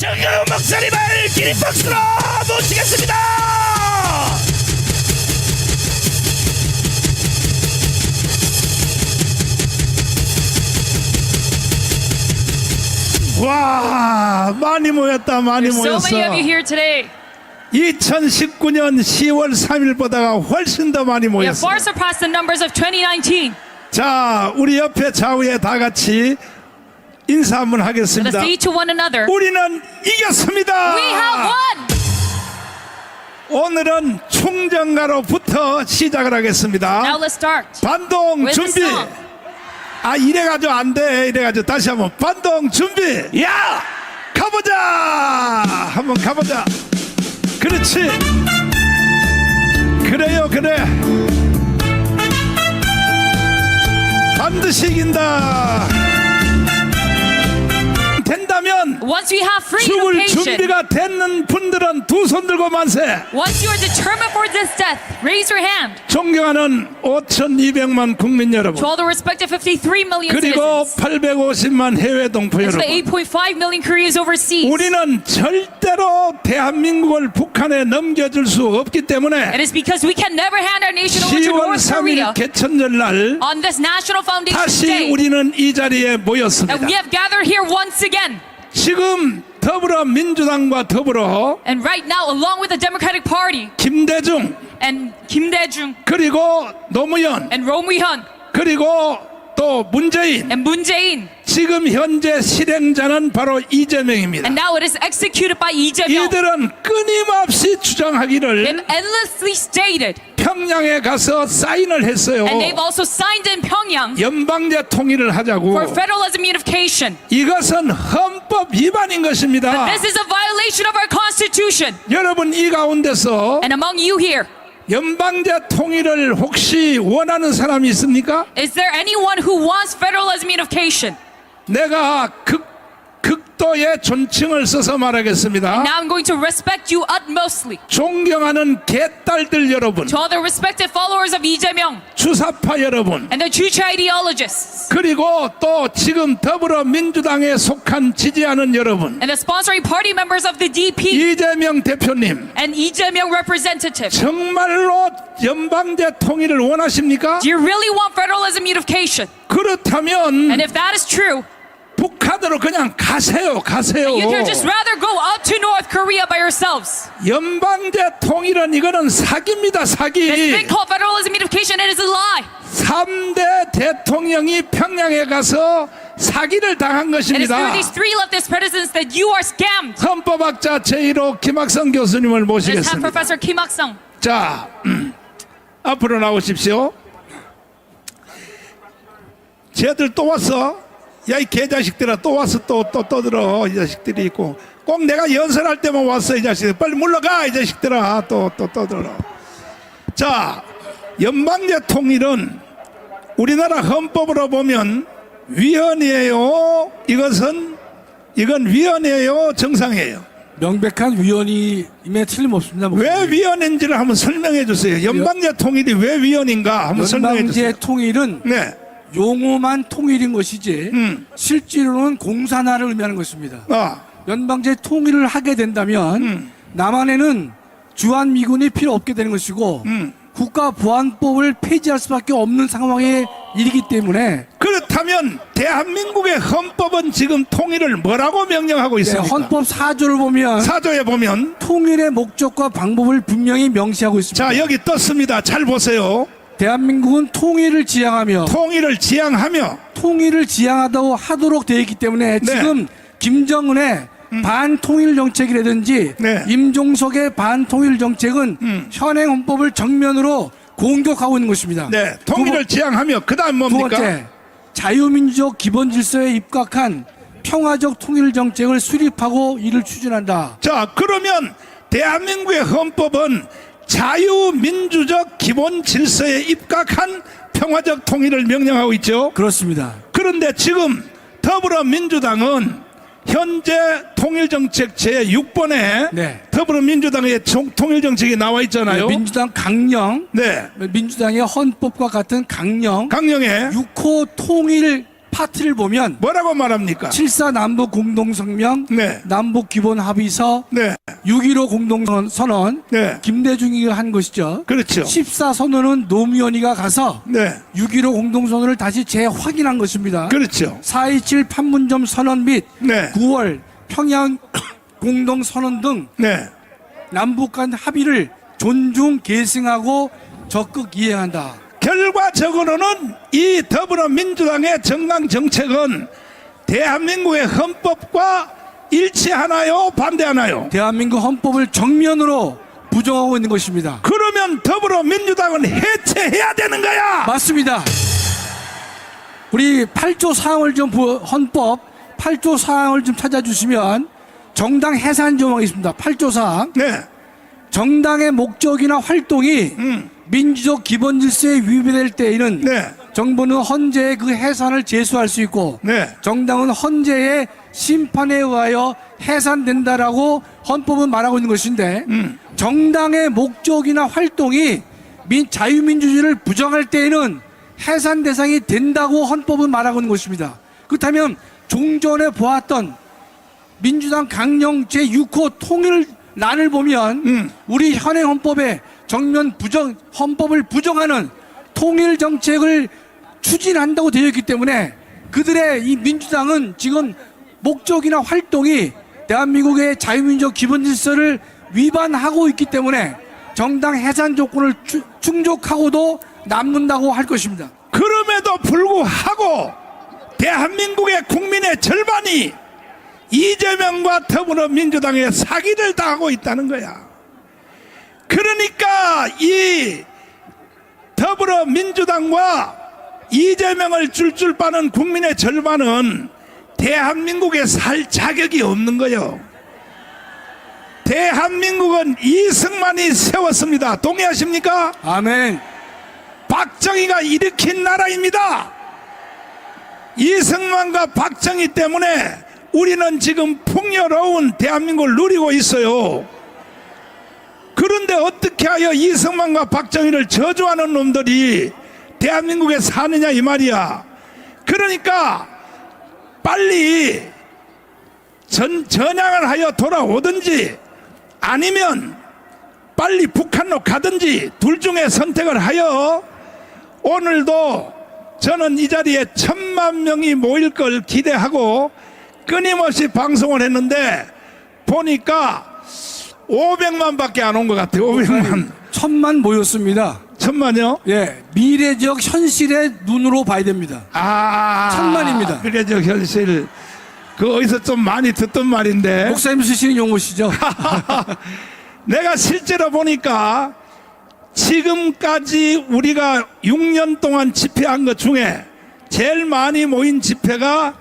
정경훈 목사님을 기립박수로 모시겠습니다. 와, 많이 모였다. 많이 There's so 모였어. many of you here today. 2019년 10월 3일보다가 훨씬 더 많이 You have 모였어. far surpassed the numbers of 2019. 자, 우리 옆에 좌우에 다 같이 인사 한번 Let us 하겠습니다. say to one another, 우리는 이겼습니다. we have won. 오늘은 충정가로부터 시작을 하겠습니다. Now let's start. 반동 With the 준비. song. 아, 이래가지고 안 돼. 이래가지고 다시 한번 반동 준비. 야, 가보자. 한번 가보자. 그렇지. 그래요, 그래. 반드시 이긴다. 된다면 Once we have freedom of 죽을 patience, 준비가 되는 분들은 두 손 들고 만세. once you are determined for this death, raise your hand. 존경하는 5,200만 국민 여러분, To all the respective 53 million 그리고 citizens, 850만 해외 동포 and to the 여러분, 8.5 million Koreans overseas, 우리는 절대로 대한민국을 북한에 넘겨줄 수 없기 때문에 it is because we can never hand our nation over to 10월 North Korea 3일 개천절 날 on this National Foundation 다시 Day. 우리는 이 자리에 And 모였습니다. we have gathered here once again. 지금 더불어민주당과 더불어 And right now, along with the Democratic Party 김대중, and Kim Dae-jung 그리고 노무현, and Roh Moo-hyun 그리고 또 문재인, and Moon Jae-in, 지금 현재 실행자는 바로 이재명입니다. and now it is executed by Lee Jae-myung. 이들은 끊임없이 주장하기를 They've endlessly stated, 평양에 가서 사인을 했어요. and they've also signed in Pyongyang 연방제 통일을 for 하자고. federalism unification. 이것은 헌법 위반인 것입니다. This is a violation of our constitution. 여러분, 이 가운데서 And among you here, 연방제 통일을 혹시 원하는 사람이 있습니까? is there anyone who wants federalism unification? 내가 극도의 존칭을 써서 말하겠습니다. Now I'm going to respect you utmostly. 존경하는 개딸들 여러분, To all the respective followers of Lee Jae-myung 주사파 여러분, and the Chucha ideologists 그리고 또 지금 더불어민주당에 속한 지지하는 여러분, and the sponsoring party members of the DP 이재명 대표님, and Lee Jae-myung representative. 정말로 연방제 통일을 원하십니까? Do you really want federalism unification? 그렇다면 And if that is true, 북한으로 그냥 가세요. you can just rather go up to North Korea by yourselves. 연방제 통일은 이거는 사기입니다. This 사기. thing called federalism unification, it is a lie. 3대 대통령이 평양에 가서 사기를 당한 And it's through 것입니다. these three leftist presidents that you are scammed. 헌법학자 제1호 김학성 교수님을 Let's have 모시겠습니다. Professor Kim Hak-sung. 자, 앞으로 나오십시오. 쟤들 또 왔어. 야, 이 개자식들아, 또 왔어. 또 들어. 이 자식들이 있고. 꼭 내가 연설할 때만 왔어. 이 자식들. 빨리 물러가. 이 자식들아. 또 들어. 자, 연방제 통일은 우리나라 헌법으로 보면 위헌이에요. 이건 위헌이에요. 정상이에요. 명백한 위헌임에 틀림없습니다. 왜 위헌인지를 한번 설명해 주세요. 연방제 통일이 왜 위헌인가 한번 설명해 주세요. 연방제 통일은 네. 용어만 통일인 것이지 실제로는 공산화를 의미하는 것입니다. 연방제 통일을 하게 된다면 남한에는 주한미군이 필요 없게 되는 것이고 국가보안법을 폐지할 수밖에 없는 상황에 이르기 때문에 그렇다면 대한민국의 헌법은 지금 통일을 뭐라고 명령하고 있습니까? 헌법 4조를 보면 4조에 보면 통일의 목적과 방법을 분명히 명시하고 있습니다. 자, 여기 떴습니다. 잘 보세요. 대한민국은 통일을 지향하며 통일을 지향하다고 하도록 되어 있기 때문에 네. 지금 김정은의 반통일 정책이라든지 네. 임종석의 반통일 정책은 현행 헌법을 정면으로 공격하고 있는 것입니다. 네, 통일을 지향하며 그다음 두 뭡니까? 번째, 자유민주적 기본 질서에 입각한 평화적 통일 정책을 수립하고 이를 추진한다. 자, 그러면 대한민국의 헌법은 자유민주적 기본 질서에 입각한 평화적 통일을 명령하고 있죠. 그렇습니다. 그런데 지금 더불어민주당은 현재 통일정책 제6번에 네. 더불어민주당의 통일정책이 나와 있잖아요. 민주당 강령, 네, 민주당의 헌법과 같은 강령, 강령에 6호 통일 파트를 보면 뭐라고 말합니까? 7.4 남북 공동성명, 네. 남북 기본 합의서, 네. 6.15 공동선언, 네. 김대중이가 한 것이죠. 그렇죠. 14선언은 노무현이가 가서 네. 6.15 공동선언을 다시 재확인한 것입니다. 그렇죠. 4.27 판문점 선언 및 네. 9월 평양 공동선언 등 네. 남북 간 합의를 존중 계승하고 적극 이행한다. 결과적으로는 이 더불어민주당의 정강 정책은 대한민국의 헌법과 일치하나요? 반대하나요? 대한민국 헌법을 정면으로 부정하고 있는 것입니다. 그러면 더불어민주당은 해체해야 되는 거야. 맞습니다. 우리 8조 사항을 좀 헌법 8조 사항을 좀 찾아주시면 정당 해산 조항이 있습니다. 8조 사항. 네. 정당의 목적이나 활동이 민주적 기본 질서에 위배될 때에는 네. 정부는 헌재에 그 해산을 제소할 수 있고 네. 정당은 헌재의 심판에 의하여 해산된다라고 헌법은 말하고 있는 것인데 정당의 목적이나 활동이 자유민주주의를 부정할 때에는 해산 대상이 된다고 헌법은 말하고 있는 것입니다. 그렇다면 종전에 보았던 민주당 강령 제6호 통일란을 보면 우리 현행 헌법에 정면 헌법을 부정하는 통일 정책을 추진한다고 되어 있기 때문에 그들의 이 민주당은 지금 목적이나 활동이 대한민국의 자유민주적 기본 질서를 위반하고 있기 때문에 정당 해산 조건을 충족하고도 남는다고 할 것입니다. 그럼에도 불구하고 대한민국의 국민의 절반이 이재명과 더불어민주당의 사기를 당하고 있다는 거야. 그러니까 이 더불어민주당과 이재명을 줄줄 빠는 국민의 절반은 대한민국에 살 자격이 없는 거예요. 대한민국은 이승만이 세웠습니다. 동의하십니까? 아멘. 박정희가 일으킨 나라입니다. 이승만과 박정희 때문에 우리는 지금 풍요로운 대한민국을 누리고 있어요. 그런데 어떻게 하여 이승만과 박정희를 저주하는 놈들이 대한민국에 사느냐 이 말이야. 그러니까 빨리 전향을 하여 돌아오든지 아니면 빨리 북한로 가든지 둘 중에 선택을 하여 오늘도 저는 이 자리에 1,000만 명이 모일 걸 기대하고 끊임없이 방송을 했는데 보니까 500만 밖에 안 온 것 같아요. 500만. 1,000만 모였습니다. 1,000만요? 예, 미래적 현실의 눈으로 봐야 됩니다. 1,000만입니다. 미래적 현실. 그 어디서 좀 많이 듣던 말인데. 목사님 쓰시는 용어시죠? 내가 실제로 보니까 지금까지 우리가 6년 동안 집회한 것 중에 제일 많이 모인 집회가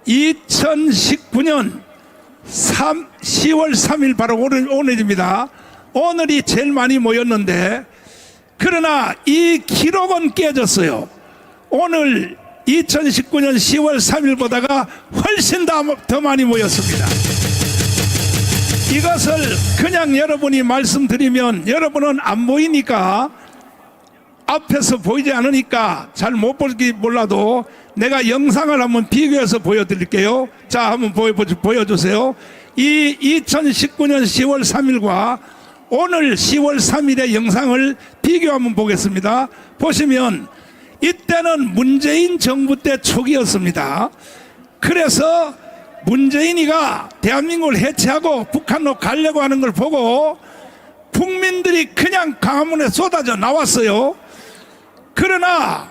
2019년 10월 3일 바로 오늘입니다. 오늘이 제일 많이 모였는데 그러나 이 기록은 깨졌어요. 오늘 2019년 10월 3일보다가 훨씬 더 많이 모였습니다. 이것을 그냥 여러분이 말씀드리면 여러분은 안 보이니까 앞에서 보이지 않으니까 잘 못 볼지 몰라도 내가 영상을 한번 비교해서 보여드릴게요. 자, 한번 보여주세요. 이 2019년 10월 3일과 오늘 10월 3일의 영상을 비교 한번 보겠습니다. 보시면 이때는 문재인 정부 때 초기였습니다. 그래서 문재인이가 대한민국을 해체하고 북한으로 가려고 하는 걸 보고 국민들이 그냥 광화문에 쏟아져 나왔어요. 그러나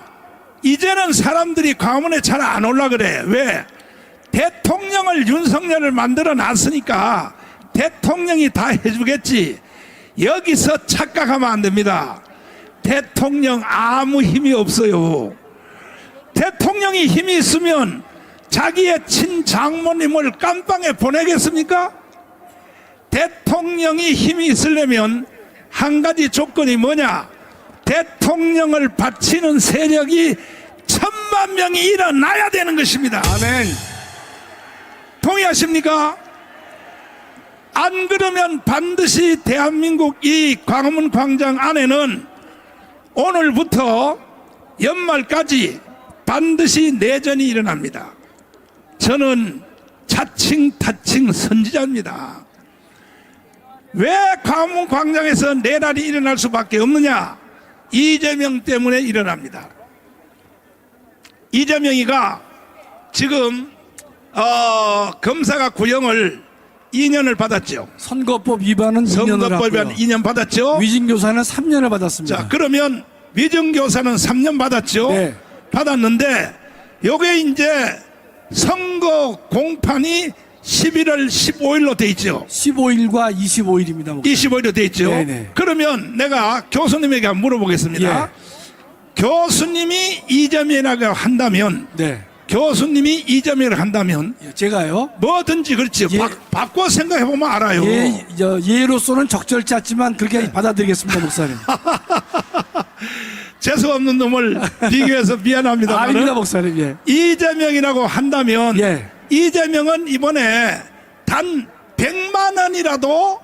이제는 사람들이 광화문에 잘 안 올라 그래. 왜? 대통령을 윤석열을 만들어 놨으니까 대통령이 다 해주겠지. 여기서 착각하면 안 됩니다. 대통령 아무 힘이 없어요. 대통령이 힘이 있으면 자기의 친장모님을 깜빵에 보내겠습니까? 대통령이 힘이 있으려면 한 가지 조건이 뭐냐? 대통령을 바치는 세력이 1,000만 명이 일어나야 되는 것입니다. 아멘. 동의하십니까? 안 그러면 반드시 대한민국 이 광화문 광장 안에는 오늘부터 연말까지 반드시 내전이 일어납니다. 저는 자칭 타칭 선지자입니다. 왜 광화문 광장에서 내란이 일어날 수밖에 없느냐? 이재명 때문에 일어납니다. 이재명이가 지금 검사가 구형을 2년을 받았죠. 선거법 위반은 2년을 선거법 위반 하고요. 2년 받았죠. 위증교사는 3년을 받았습니다. 자, 그러면 위증교사는 3년 받았죠. 네. 받았는데 요게 이제 선거 공판이 11월 15일로 돼 있죠. 15일과 25일입니다. 25일로 돼 있죠. 네네. 그러면 내가 교수님에게 한번 물어보겠습니다. 예. 교수님이 이재명이라고 한다면, 네. 교수님이 이재명을 한다면 제가요. 뭐든지 그렇지. 예. 바꿔 생각해 보면 알아요. 예로서는 적절치 않지만 그렇게 받아들이겠습니다, 목사님. 재수없는 놈을 비교해서 미안합니다. 아닙니다, 목사님. 예. 이재명이라고 한다면 예. 이재명은 이번에 단 100만 원이라도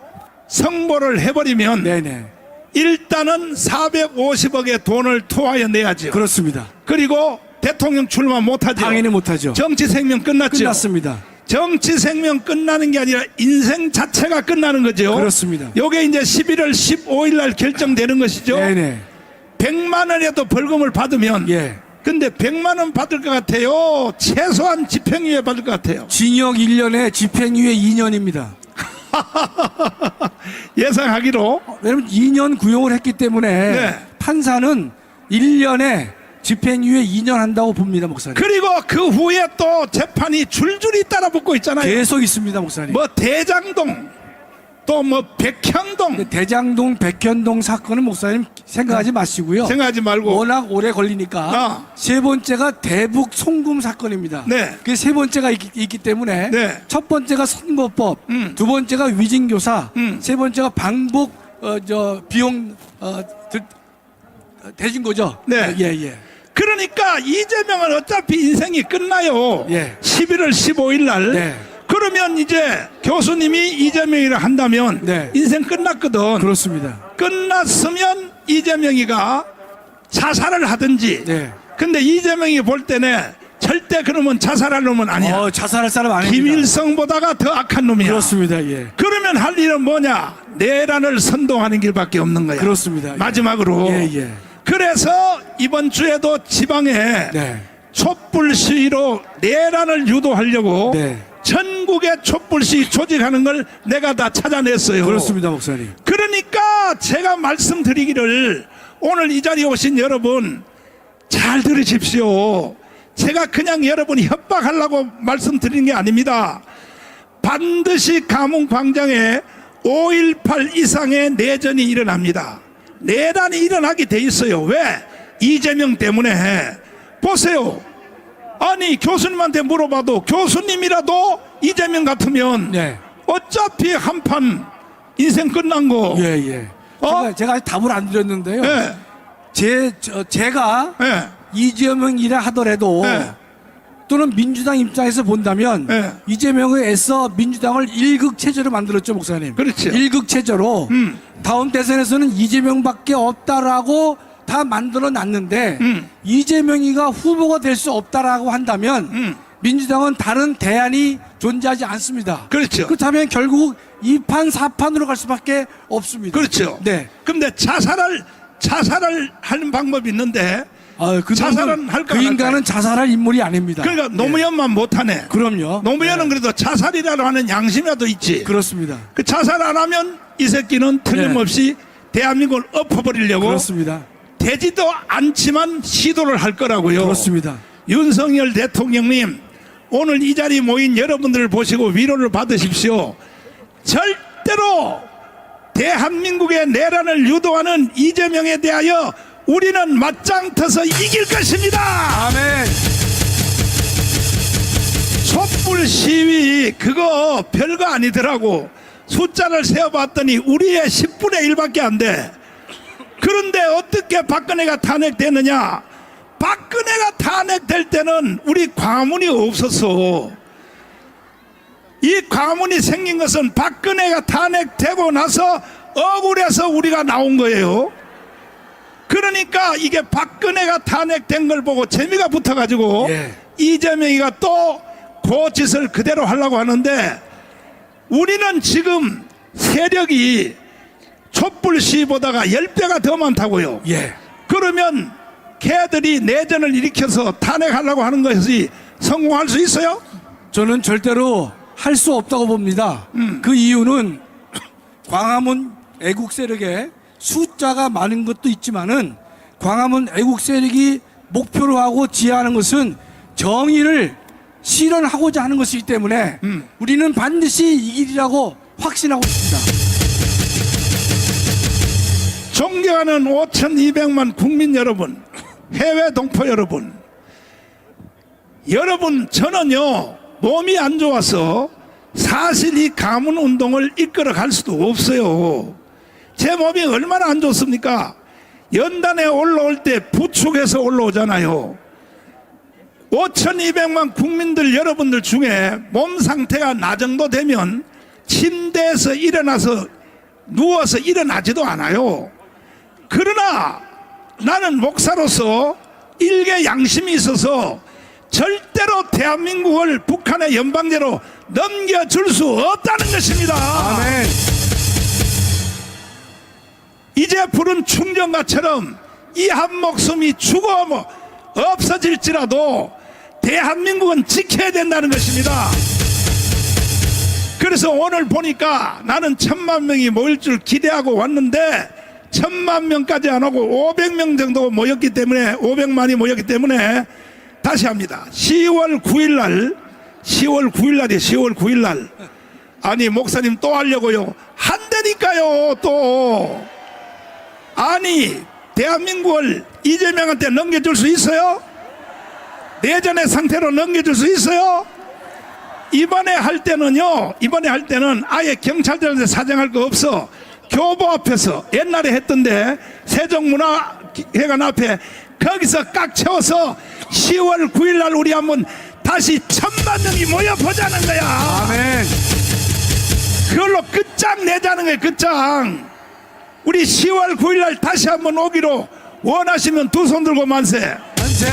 성보를 해버리면 네네. 일단은 450억의 돈을 투하해 내야죠. 그렇습니다. 그리고 대통령 출마 못하죠. 당연히 못하죠. 정치 생명 끝났죠. 끝났습니다. 정치 생명 끝나는 게 아니라 인생 자체가 끝나는 거죠. 그렇습니다. 요게 이제 11월 15일 날 결정되는 것이죠. 네네. 100만 원이라도 벌금을 받으면 예. 근데 100만 원 받을 것 같아요? 최소한 집행유예 받을 것 같아요? 징역 1년에 집행유예 2년입니다. 예상하기로. 왜냐면 2년 구형을 했기 때문에 네. 판사는 1년에 집행유예 2년 한다고 봅니다, 목사님. 그리고 그 후에 또 재판이 줄줄이 따라붙고 있잖아요. 계속 있습니다, 목사님. 뭐 대장동, 또 뭐 백현동. 대장동, 백현동 사건은 목사님 생각하지 마시고요. 생각하지 말고. 워낙 오래 걸리니까 세 번째가 대북 송금 사건입니다. 네. 그 세 번째가 있기 때문에 네. 첫 번째가 선거법, 두 번째가 위증교사, 세 번째가 방북 비용 대준 거죠. 네. 예. 그러니까 이재명은 어차피 인생이 끝나요. 예. 11월 15일 날. 네. 그러면 이제 교수님이 이재명이라 한다면 네. 인생 끝났거든. 그렇습니다. 끝났으면 이재명이가 자살을 하든지. 네. 근데 이재명이 볼 때는 절대 그러면 자살할 놈은 아니야. 자살할 사람 아닙니다. 김일성보다가 더 악한 놈이야. 그렇습니다. 예. 그러면 할 일은 뭐냐? 내란을 선동하는 길밖에 없는 거야. 그렇습니다. 마지막으로. 예. 그래서 이번 주에도 지방에 네. 촛불 시위로 내란을 유도하려고 네. 전국에 촛불 시위 조직하는 걸 내가 다 찾아냈어요. 그렇습니다, 목사님. 그러니까 제가 말씀드리기를 오늘 이 자리에 오신 여러분 잘 들으십시오. 제가 그냥 여러분 협박하려고 말씀드리는 게 아닙니다. 반드시 광화문 광장에 5.18 이상의 내전이 일어납니다. 내란이 일어나게 돼 있어요. 왜? 이재명 때문에. 보세요. 아니 교수님한테 물어봐도 교수님이라도 이재명 같으면 네. 어차피 한판 인생 끝난 거. 예. 제가 아직 답을 안 드렸는데요. 예. 제가 예. 이재명이라 하더라도 네. 또는 민주당 입장에서 본다면 네. 이재명을 애써 민주당을 일극 체제로 만들었죠, 목사님. 그렇죠. 일극 체제로 다음 대선에서는 이재명밖에 없다라고 다 만들어 놨는데 이재명이가 후보가 될 수 없다라고 한다면 민주당은 다른 대안이 존재하지 않습니다. 그렇죠. 그렇다면 결국 2판 4판으로 갈 수밖에 없습니다. 그렇죠. 네. 근데 자살을 하는 방법이 있는데 자살은 할까 그 안 인간은 할까요? 자살할 인물이 아닙니다. 그러니까 노무현만 못하네. 그럼요. 노무현은 그래도 자살이라도 하는 양심이라도 있지. 그렇습니다. 그 자살 안 하면 이 새끼는 틀림없이 대한민국을 엎어버리려고 그렇습니다. 되지도 않지만 시도를 할 거라고요. 그렇습니다. 윤석열 대통령님, 오늘 이 자리에 모인 여러분들을 보시고 위로를 받으십시오. 절대로 대한민국의 내란을 유도하는 이재명에 대하여 우리는 맞짱 터서 이길 것입니다. 아멘. 촛불 시위 그거 별거 아니더라고. 숫자를 세어봤더니 우리의 10분의 1밖에 안 돼. 그런데 어떻게 박근혜가 탄핵되느냐? 박근혜가 탄핵될 때는 우리 광화문이 없었어. 이 광화문이 생긴 것은 박근혜가 탄핵되고 나서 억울해서 우리가 나온 거예요. 그러니까 이게 박근혜가 탄핵된 걸 보고 재미가 붙어가지고 예. 이재명이가 또 그 짓을 그대로 하려고 하는데 우리는 지금 세력이 촛불 시위보다가 10배가 더 많다고요. 예. 그러면 걔들이 내전을 일으켜서 탄핵하려고 하는 것이 성공할 수 있어요? 저는 절대로 할 수 없다고 봅니다. 그 이유는 광화문 애국 세력의 숫자가 많은 것도 있지만은 광화문 애국 세력이 목표로 하고 지향하는 것은 정의를 실현하고자 하는 것이기 때문에 우리는 반드시 이기리라고 확신하고 있습니다. 존경하는 5,200만 국민 여러분, 해외 동포 여러분, 저는요 몸이 안 좋아서 사실 이 가문 운동을 이끌어 갈 수도 없어요. 제 몸이 얼마나 안 좋습니까? 연단에 올라올 때 부축해서 올라오잖아요. 5,200만 국민들 여러분들 중에 몸 상태가 나 정도 되면 침대에서 일어나서 누워서 일어나지도 않아요. 그러나 나는 목사로서 일개 양심이 있어서 절대로 대한민국을 북한의 연방제로 넘겨줄 수 없다는 것입니다. 아멘. 이제 부른 충정가처럼 이 한 목숨이 죽어 없어질지라도 대한민국은 지켜야 된다는 것입니다. 그래서 오늘 보니까 나는 1,000만 명이 모일 줄 기대하고 왔는데 1,000만 명까지 안 오고 500명 정도 모였기 때문에 500만이 모였기 때문에 다시 합니다. 10월 9일 날 아니 목사님 또 하려고요? 한다니까요. 또 아니 대한민국을 이재명한테 넘겨줄 수 있어요? 내전의 상태로 넘겨줄 수 있어요? 이번에 할 때는 아예 경찰들한테 사정할 거 없어. 교보 앞에서 옛날에 했던데 세종문화회관 앞에 거기서 꽉 채워서 10월 9일 날 우리 한번 다시 1,000만 명이 모여보자는 거야. 아멘. 그걸로 끝장 내자는 거야. 끝장. 우리 10월 9일 날 다시 한번 오기로 원하시면 두 손 들고 만세. 만세.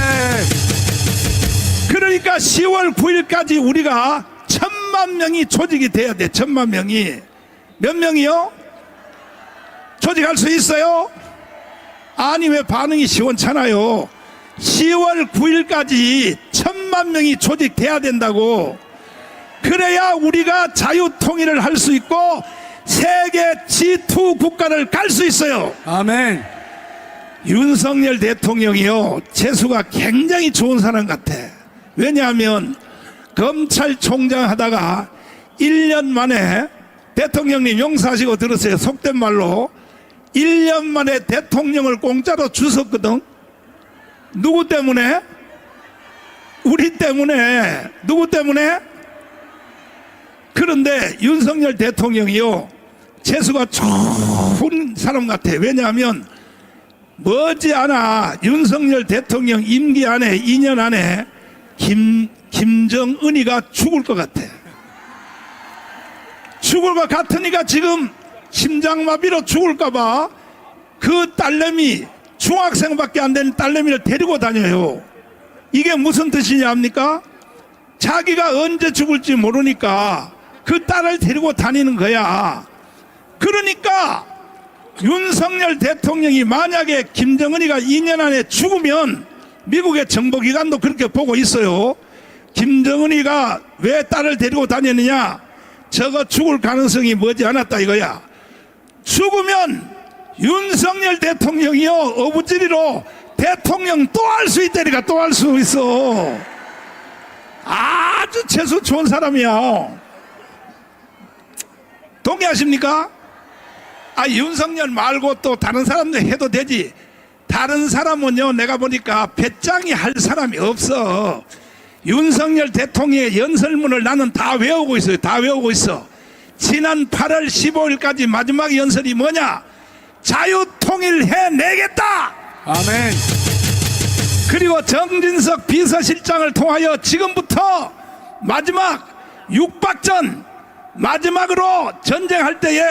그러니까 10월 9일까지 우리가 1,000만 명이 조직이 돼야 돼. 1,000만 명이. 몇 명이요? 조직할 수 있어요? 아니 왜 반응이 시원찮아요? 10월 9일까지 1,000만 명이 조직돼야 된다고. 그래야 우리가 자유통일을 할 수 있고 세계 G2 국가를 갈 수 있어요. 아멘. 윤석열 대통령이요 재수가 굉장히 좋은 사람 같아. 왜냐하면 검찰총장 하다가 1년 만에 대통령님 용서하시고 들으세요. 속된 말로 1년 만에 대통령을 공짜로 주셨거든. 누구 때문에? 우리 때문에. 누구 때문에? 그런데 윤석열 대통령이요 재수가 좋은 사람 같아. 왜냐하면 머지않아 윤석열 대통령 임기 안에 2년 안에 김정은이가 죽을 것 같아. 죽을 것 같으니까 지금 심장마비로 죽을까봐 그 딸내미 중학생밖에 안 된 딸내미를 데리고 다녀요. 이게 무슨 뜻이냐 합니까? 자기가 언제 죽을지 모르니까 그 딸을 데리고 다니는 거야. 그러니까 윤석열 대통령이 만약에 김정은이가 2년 안에 죽으면 미국의 정보기관도 그렇게 보고 있어요. 김정은이가 왜 딸을 데리고 다녔느냐? 저거 죽을 가능성이 머지않았다 이거야. 죽으면 윤석열 대통령이요 어부지리로 대통령 또 할 수 있다니까. 또 할 수 있어. 아주 재수 좋은 사람이야. 동의하십니까? 아 윤석열 말고 또 다른 사람들 해도 되지. 다른 사람은요 내가 보니까 배짱이 할 사람이 없어. 윤석열 대통령의 연설문을 나는 다 외우고 있어요. 다 외우고 있어. 지난 8월 15일까지 마지막 연설이 뭐냐? 자유통일 해내겠다. 아멘. 그리고 정진석 비서실장을 통하여 지금부터 마지막 육박전 마지막으로 전쟁할 때에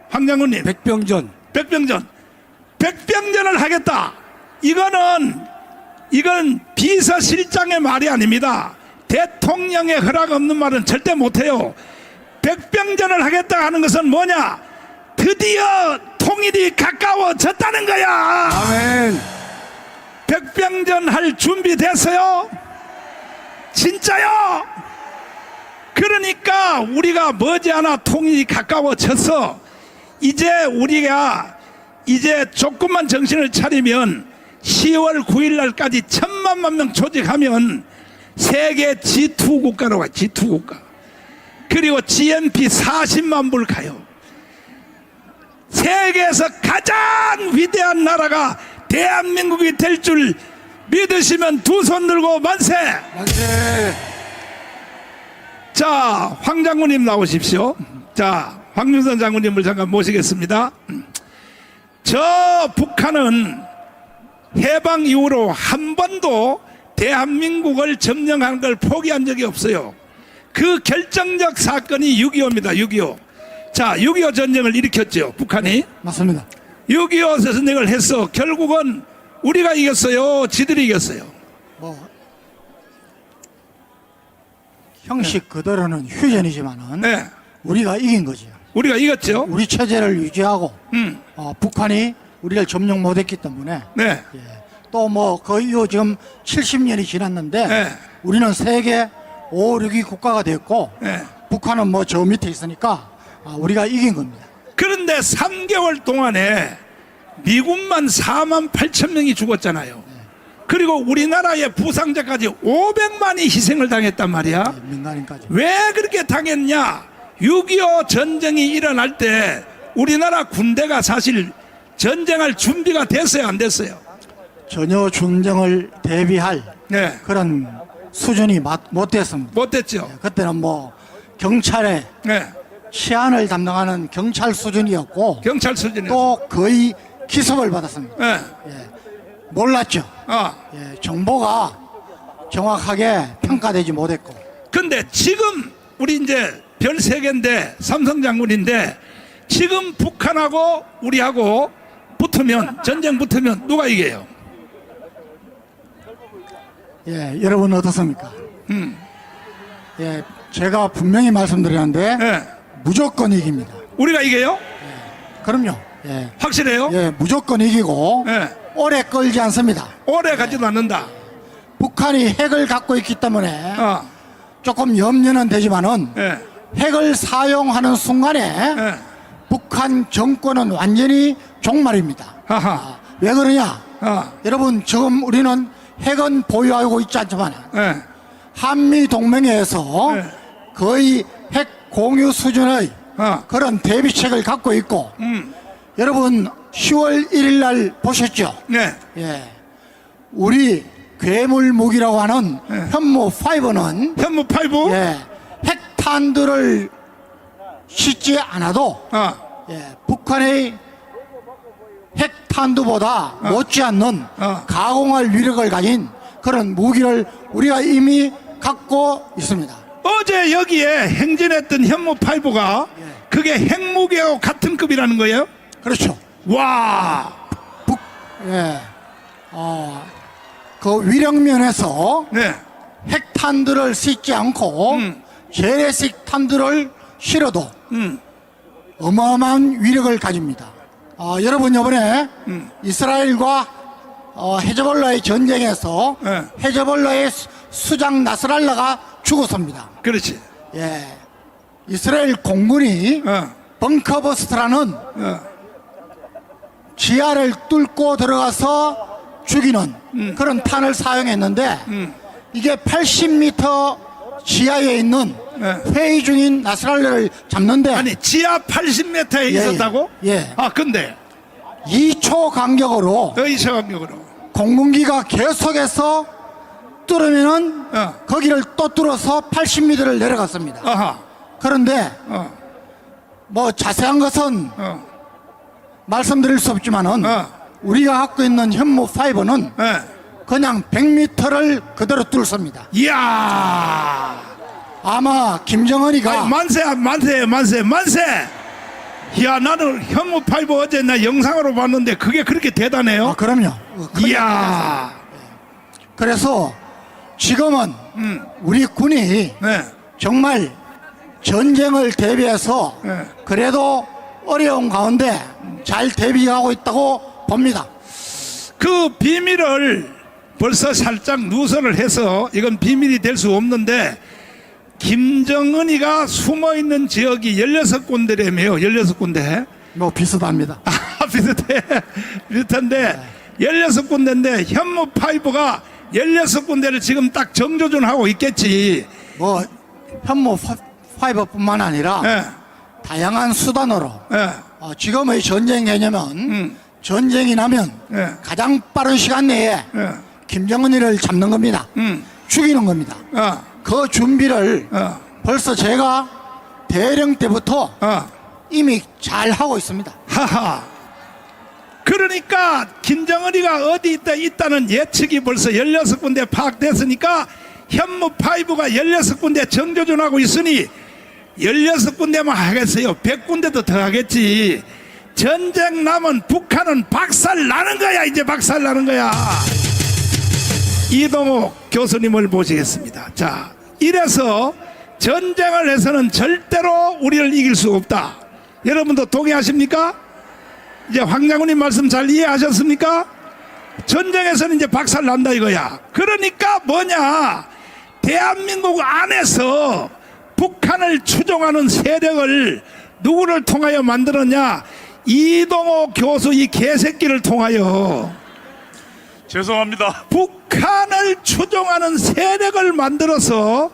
황 장군님 백병전. 백병전을 하겠다. 이건 비서실장의 말이 아닙니다. 대통령의 허락 없는 말은 절대 못해요. 백병전을 하겠다 하는 것은 뭐냐? 드디어 통일이 가까워졌다는 거야. 아멘. 백병전 할 준비 됐어요? 진짜요? 그러니까 우리가 머지않아 통일이 가까워져서 우리가 조금만 정신을 차리면 10월 9일 날까지 1,000만 명 조직하면 세계 G2 국가로 가요. G2 국가. 그리고 GNP 40만 불 가요. 세계에서 가장 위대한 나라가 대한민국이 될 줄 믿으시면 두 손 들고 만세! 만세. 자, 황 장군님 나오십시오. 자, 황윤선 장군님을 잠깐 모시겠습니다. 저 북한은 해방 이후로 한 번도 대한민국을 점령하는 걸 포기한 적이 없어요. 그 결정적 사건이 6.25입니다. 6.25. 자, 6.25 전쟁을 일으켰죠. 북한이. 맞습니다. 6.25 전쟁을 해서 결국은 우리가 이겼어요. 지들이 이겼어요. 뭐 형식 그대로는 휴전이지만은 네. 우리가 이긴 거죠. 우리가 이겼죠. 우리 체제를 유지하고 북한이 우리를 점령 못했기 때문에 네. 또 뭐 거의 지금 70년이 지났는데 네. 우리는 세계 5, 6위 국가가 됐고 네. 북한은 뭐 저 밑에 있으니까 우리가 이긴 겁니다. 그런데 3개월 동안에 미군만 4만 8천 명이 죽었잖아요. 그리고 우리나라의 부상자까지 500만이 희생을 당했단 말이야. 민간인까지. 왜 그렇게 당했냐? 6.25 전쟁이 일어날 때 우리나라 군대가 사실 전쟁할 준비가 됐어요, 안 됐어요? 전혀 전쟁을 대비할 네. 그런 수준이 못 됐습니다. 못 됐죠. 그때는 뭐 경찰의 네. 치안을 담당하는 경찰 수준이었고 경찰 수준이었어요. 또 거의 기습을 받았습니다. 네. 몰랐죠. 아. 정보가 정확하게 평가되지 못했고. 근데 지금 우리 이제 별 3개인데 삼성 장군인데 지금 북한하고 우리하고 붙으면 전쟁 붙으면 누가 이겨요? 여러분 어떻습니까? 제가 분명히 말씀드렸는데 네. 무조건 이깁니다. 우리가 이겨요? 그럼요. 확실해요? 무조건 이기고 네. 오래 끌지 않습니다. 오래 가지도 않는다. 북한이 핵을 갖고 있기 때문에 어. 조금 염려는 되지만은 네. 핵을 사용하는 순간에 네. 북한 정권은 완전히 종말입니다. 하하. 왜 그러냐? 여러분 지금 우리는 핵은 보유하고 있지 않지만 네. 한미 동맹에서 네. 거의 핵 공유 수준의 그런 대비책을 갖고 있고 여러분 10월 1일 날 보셨죠? 네. 우리 괴물 무기라고 하는 현무 5는 현무 5? 핵탄두를 싣지 않아도 북한의 핵탄두보다 못지않는 가공할 위력을 가진 그런 무기를 우리가 이미 갖고 있습니다. 어제 여기에 행진했던 현무 5가 그게 핵무기하고 같은 급이라는 거예요? 그렇죠. 와. 그 위력면에서 네. 핵탄두를 싣지 않고 재래식 탄두를 실어도 어마어마한 위력을 가집니다. 여러분 이번에 이스라엘과 헤즈볼라의 전쟁에서 헤즈볼라의 수장 나스랄라가 죽었습니다. 그렇지. 이스라엘 공군이 벙커버스트라는 지하를 뚫고 들어가서 죽이는 그런 탄을 사용했는데 이게 80m 지하에 있는 회의 중인 나스랄라를 잡는데 아니 지하 80m에 있었다고? 근데 2초 간격으로 의사 간격으로 공군기가 계속해서 뚫으면은 거기를 또 뚫어서 80m를 내려갔습니다. 그런데 뭐 자세한 것은 말씀드릴 수 없지만은 우리가 갖고 있는 현무 5는 그냥 100m를 그대로 뚫습니다. 이야. 아마 김정은이가 만세. 야, 나는 현무 파이브 어제 나 영상으로 봤는데 그게 그렇게 대단해요? 그럼요. 이야. 그래서 지금은 우리 군이 네. 정말 전쟁을 대비해서 네. 그래도 어려운 가운데 잘 대비하고 있다고 봅니다. 그 비밀을 벌써 살짝 누설을 해서 이건 비밀이 될 수 없는데 김정은이가 숨어있는 지역이 16군데라며요. 16군데. 뭐 비슷합니다. 비슷해. 비슷한데 16군데인데 현무 파이브가 16군데를 지금 딱 정조준하고 있겠지. 뭐 현무 파이브뿐만 아니라 예. 다양한 수단으로 예. 지금의 전쟁 개념은 전쟁이 나면 예. 가장 빠른 시간 내에 예. 김정은이를 잡는 겁니다. 죽이는 겁니다. 그 준비를 벌써 제가 대령 때부터 이미 잘 하고 있습니다. 하하. 그러니까 김정은이가 어디 있다는 예측이 벌써 16군데 파악됐으니까 현무 파이브가 16군데 정조준하고 있으니 16군데만 하겠어요. 100군데도 더 하겠지. 전쟁 나면 북한은 박살 나는 거야. 이제 박살 나는 거야. 이동욱 교수님을 모시겠습니다. 자, 이래서 전쟁을 해서는 절대로 우리를 이길 수 없다. 여러분도 동의하십니까? 이제 황 장군님 말씀 잘 이해하셨습니까? 전쟁에서는 이제 박살 난다 이거야. 그러니까 뭐냐, 대한민국 안에서 북한을 추종하는 세력을 누구를 통하여 만들었냐? 이동호 교수 이 개새끼를 통하여 죄송합니다. 북한을 추종하는 세력을 만들어서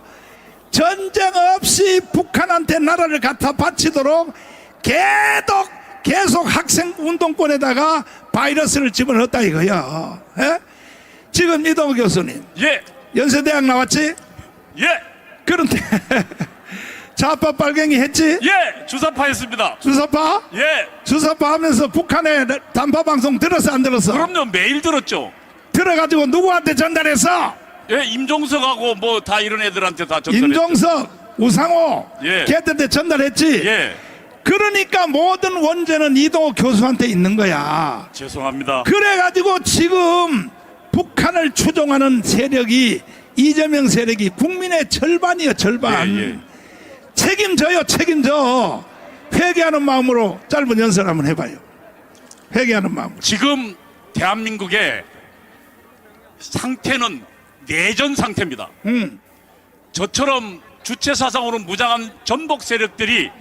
전쟁 없이 북한한테 나라를 갖다 바치도록 계속 학생 운동권에다가 바이러스를 집어넣었다 이거야. 에? 지금 이동호 교수님 예, 연세대학 나왔지? 예, 그런데 좌파 빨갱이 했지? 예, 주사파 했습니다. 주사파? 예, 주사파 하면서 북한의 단파 방송 들었어 안 들었어? 그럼요. 매일 들었죠. 들어가지고 누구한테 전달했어? 예, 임종석하고 뭐 다 이런 애들한테 다 전달했죠. 임종석, 우상호 예. 걔한테 전달했지? 예, 그러니까 모든 원죄는 이동호 교수한테 있는 거야. 죄송합니다. 그래가지고 지금 북한을 추종하는 세력이 이재명 세력이 국민의 절반이요 절반. 예, 예. 책임져요 책임져. 회개하는 마음으로 짧은 연설 한번 해봐요. 회개하는 마음으로. 지금 대한민국의 상태는 내전 상태입니다. 저처럼 주체 사상으로 무장한 전복 세력들이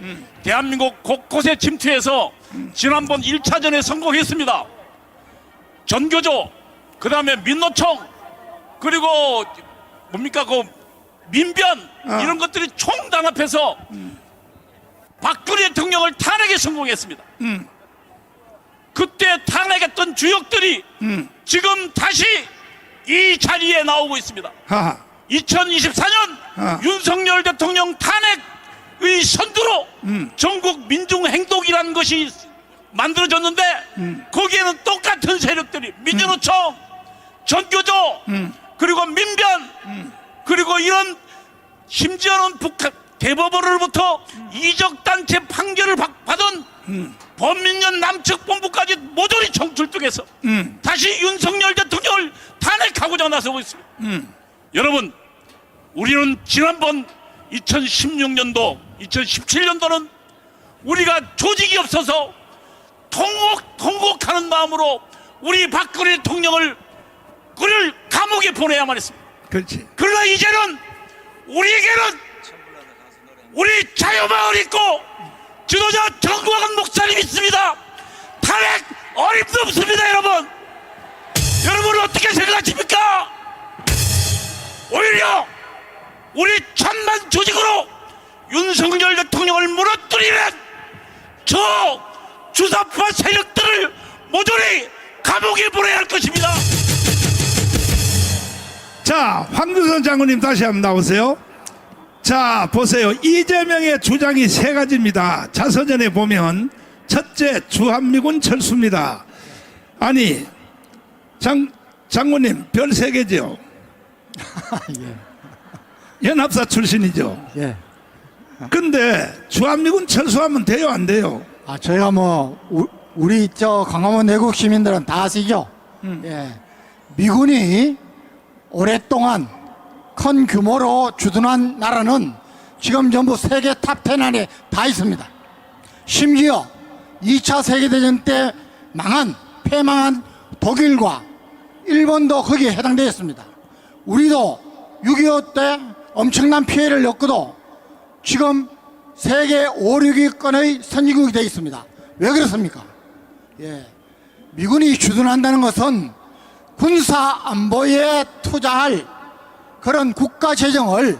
대한민국 곳곳에 침투해서 지난번 1차전에 성공했습니다. 전교조, 그 다음에 민노총, 그리고 뭡니까 그 민변 이런 것들이 총단합해서 박근혜 대통령을 탄핵에 성공했습니다. 그때 탄핵했던 주역들이 지금 다시 이 자리에 나오고 있습니다. 하하. 2024년 윤석열 대통령 탄핵의 선두로 전국 민중행동이라는 것이 만들어졌는데 거기에는 똑같은 세력들이 민주노총, 전교조, 그리고 민변, 그리고 이런 심지어는 북한 대법원으로부터 이적단체 판결을 받은 범민련 남측 본부까지 모조리 총출동해서 다시 윤석열 대통령을 탄핵하고자 나서고 있습니다. 여러분, 우리는 지난번 2016년도, 2017년도는 우리가 조직이 없어서 통곡하는 마음으로 우리 박근혜 대통령을 그를 감옥에 보내야만 했습니다. 그렇지. 그러나 이제는 우리에게는 우리 자유마을 있고 지도자 정광훈 목사님 있습니다. 탄핵 어림도 없습니다. 여러분 어떻게 생각하십니까? 오히려 우리 천만 조직으로 윤석열 대통령을 무너뜨리는 저 주사파 세력들을 모조리 감옥에 보내야 할 것입니다. 자, 황교안 장군님 다시 한번 나오세요. 자, 보세요. 이재명의 주장이 세 가지입니다. 자서전에 보면 첫째, 주한미군 철수입니다. 아니, 장군님 별 세 개죠. 연합사 출신이죠. 예. 근데 주한미군 철수하면 돼요 안 돼요? 저희가 뭐 우리 저 광화문 내국 시민들은 다 아시죠? 예. 미군이 오랫동안 큰 규모로 주둔한 나라는 지금 전부 세계 탑10 안에 다 있습니다. 심지어 2차 세계대전 때 패망한 독일과 일본도 거기에 해당되어 있습니다. 우리도 6.25 때 엄청난 피해를 겪고도 지금 세계 5, 6위권의 선진국이 되어 있습니다. 왜 그렇습니까? 예. 미군이 주둔한다는 것은 군사 안보에 투자할 그런 국가 재정을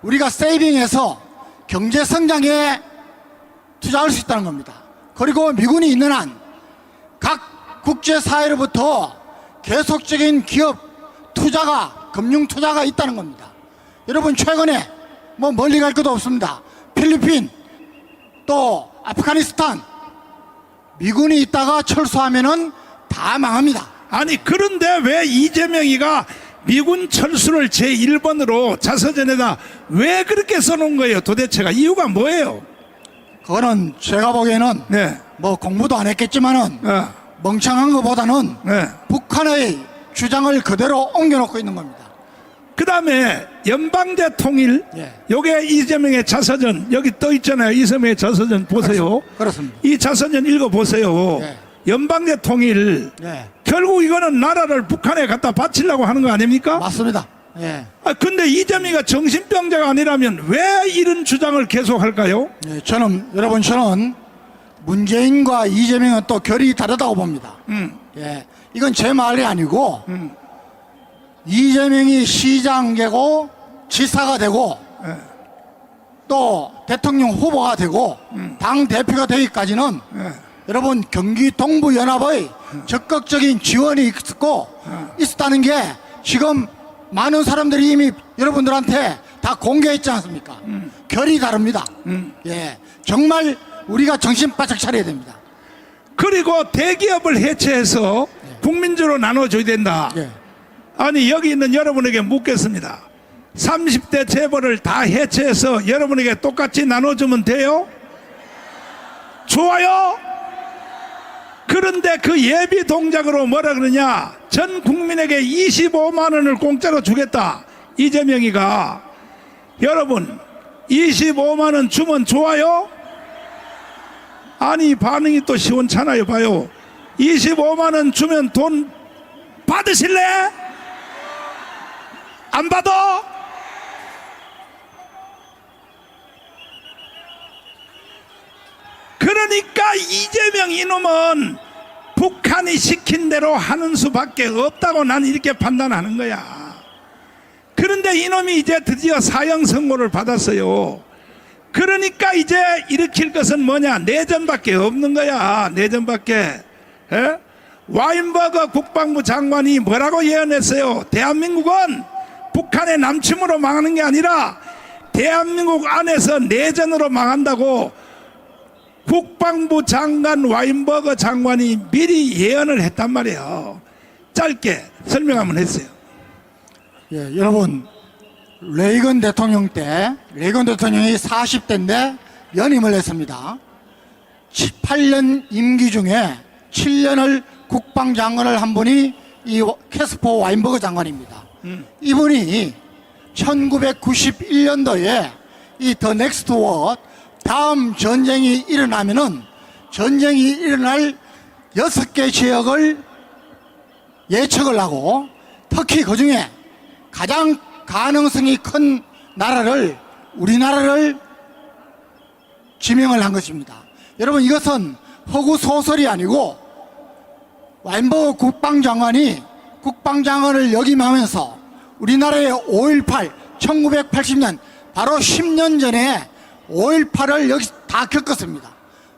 우리가 세이빙해서 경제 성장에 투자할 수 있다는 겁니다. 그리고 미군이 있는 한 각 국제사회로부터 계속적인 기업 투자가, 금융 투자가 있다는 겁니다. 여러분, 최근에 뭐 멀리 갈 것도 없습니다. 필리핀, 또 아프가니스탄, 미군이 있다가 철수하면은 다 망합니다. 아니 그런데 왜 이재명이가 미군 철수를 제1번으로 자서전에다 왜 그렇게 써놓은 거예요? 도대체가 이유가 뭐예요? 그거는 제가 보기에는 네. 뭐 공부도 안 했겠지만은 멍청한 것보다는 북한의 주장을 그대로 옮겨놓고 있는 겁니다. 그 다음에 연방제 통일, 예. 요게 이재명의 자서전 여기 떠 있잖아요. 이재명의 자서전 보세요. 그렇습니다. 이 자서전 읽어보세요. 예. 연방제 통일, 예. 결국 이거는 나라를 북한에 갖다 바치려고 하는 거 아닙니까? 맞습니다. 예. 근데 이재명이가 정신병자가 아니라면 왜 이런 주장을 계속 할까요? 예, 저는 문재인과 이재명은 또 결이 다르다고 봅니다. 예. 이건 제 말이 아니고 이재명이 시장 되고 지사가 되고 또 대통령 후보가 되고 당 대표가 되기까지는 여러분 경기 동부연합의 적극적인 지원이 있었다는 게 지금 많은 사람들이 이미 여러분들한테 다 공개했지 않습니까? 결이 다릅니다. 예, 정말 우리가 정신 바짝 차려야 됩니다. 그리고 대기업을 해체해서 국민주로 나눠줘야 된다. 예. 아니 여기 있는 여러분에게 묻겠습니다. 30대 재벌을 다 해체해서 여러분에게 똑같이 나눠주면 돼요? 좋아요? 그런데 그 예비 동작으로 뭐라 그러냐? 전 국민에게 25만 원을 공짜로 주겠다. 이재명이가. 여러분 25만 원 주면 좋아요? 아니 반응이 또 시원찮아요. 봐요. 25만 원 주면 돈 받으실래? 안 받아? 그러니까 이재명 이놈은 북한이 시킨 대로 하는 수밖에 없다고 난 이렇게 판단하는 거야. 그런데 이놈이 이제 드디어 사형 선고를 받았어요. 그러니까 이제 일으킬 것은 뭐냐? 내전밖에 없는 거야. 내전밖에. 에? 와인버거 국방부 장관이 뭐라고 예언했어요? 대한민국은 북한의 남침으로 망하는 게 아니라 대한민국 안에서 내전으로 망한다고 국방부 장관 와인버거 장관이 미리 예언을 했단 말이에요. 짧게 설명 한번 했어요. 예, 여러분 레이건 대통령이 40대인데 연임을 했습니다. 8년 임기 중에 7년을 국방장관을 한 분이 이 캐스퍼 와인버거 장관입니다. 이분이 1991년도에 이 더 넥스트 워 다음 전쟁이 일어나면은 전쟁이 일어날 6개 지역을 예측을 하고 특히 그 중에 가장 가능성이 큰 나라를 우리나라를 지명을 한 것입니다. 여러분 이것은 허구 소설이 아니고 와인버거 국방장관이 국방장관을 역임하면서 우리나라의 5.18 1980년 바로 10년 전에 5.18을 여기 다 겪었습니다.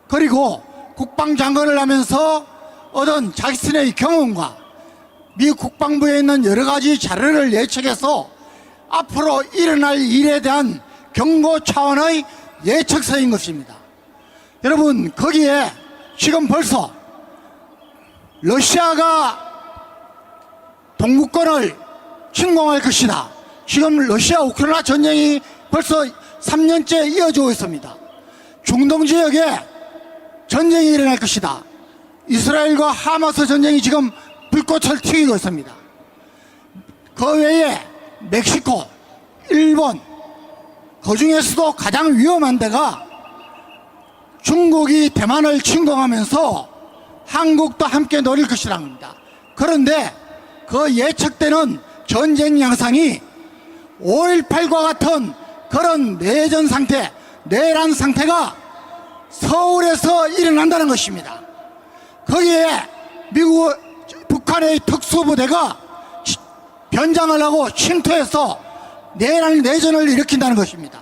그리고 국방장관을 하면서 얻은 자신의 경험과 미 국방부에 있는 여러 가지 자료를 예측해서 앞으로 일어날 일에 대한 경고 차원의 예측서인 것입니다. 여러분 거기에 지금 벌써 러시아가 동구권을 침공할 것이다. 지금 러시아 우크라이나 전쟁이 벌써 3년째 이어지고 있습니다. 중동 지역에 전쟁이 일어날 것이다. 이스라엘과 하마스 전쟁이 지금 불꽃을 튀기고 있습니다. 그 외에 멕시코, 일본, 그 중에서도 가장 위험한 데가 중국이 대만을 침공하면서 한국도 함께 노릴 것이라는 겁니다. 그런데 그 예측되는 전쟁 양상이 5.18과 같은 그런 내전 상태, 내란 상태가 서울에서 일어난다는 것입니다. 거기에 북한의 특수부대가 변장을 하고 침투해서 내전을 일으킨다는 것입니다.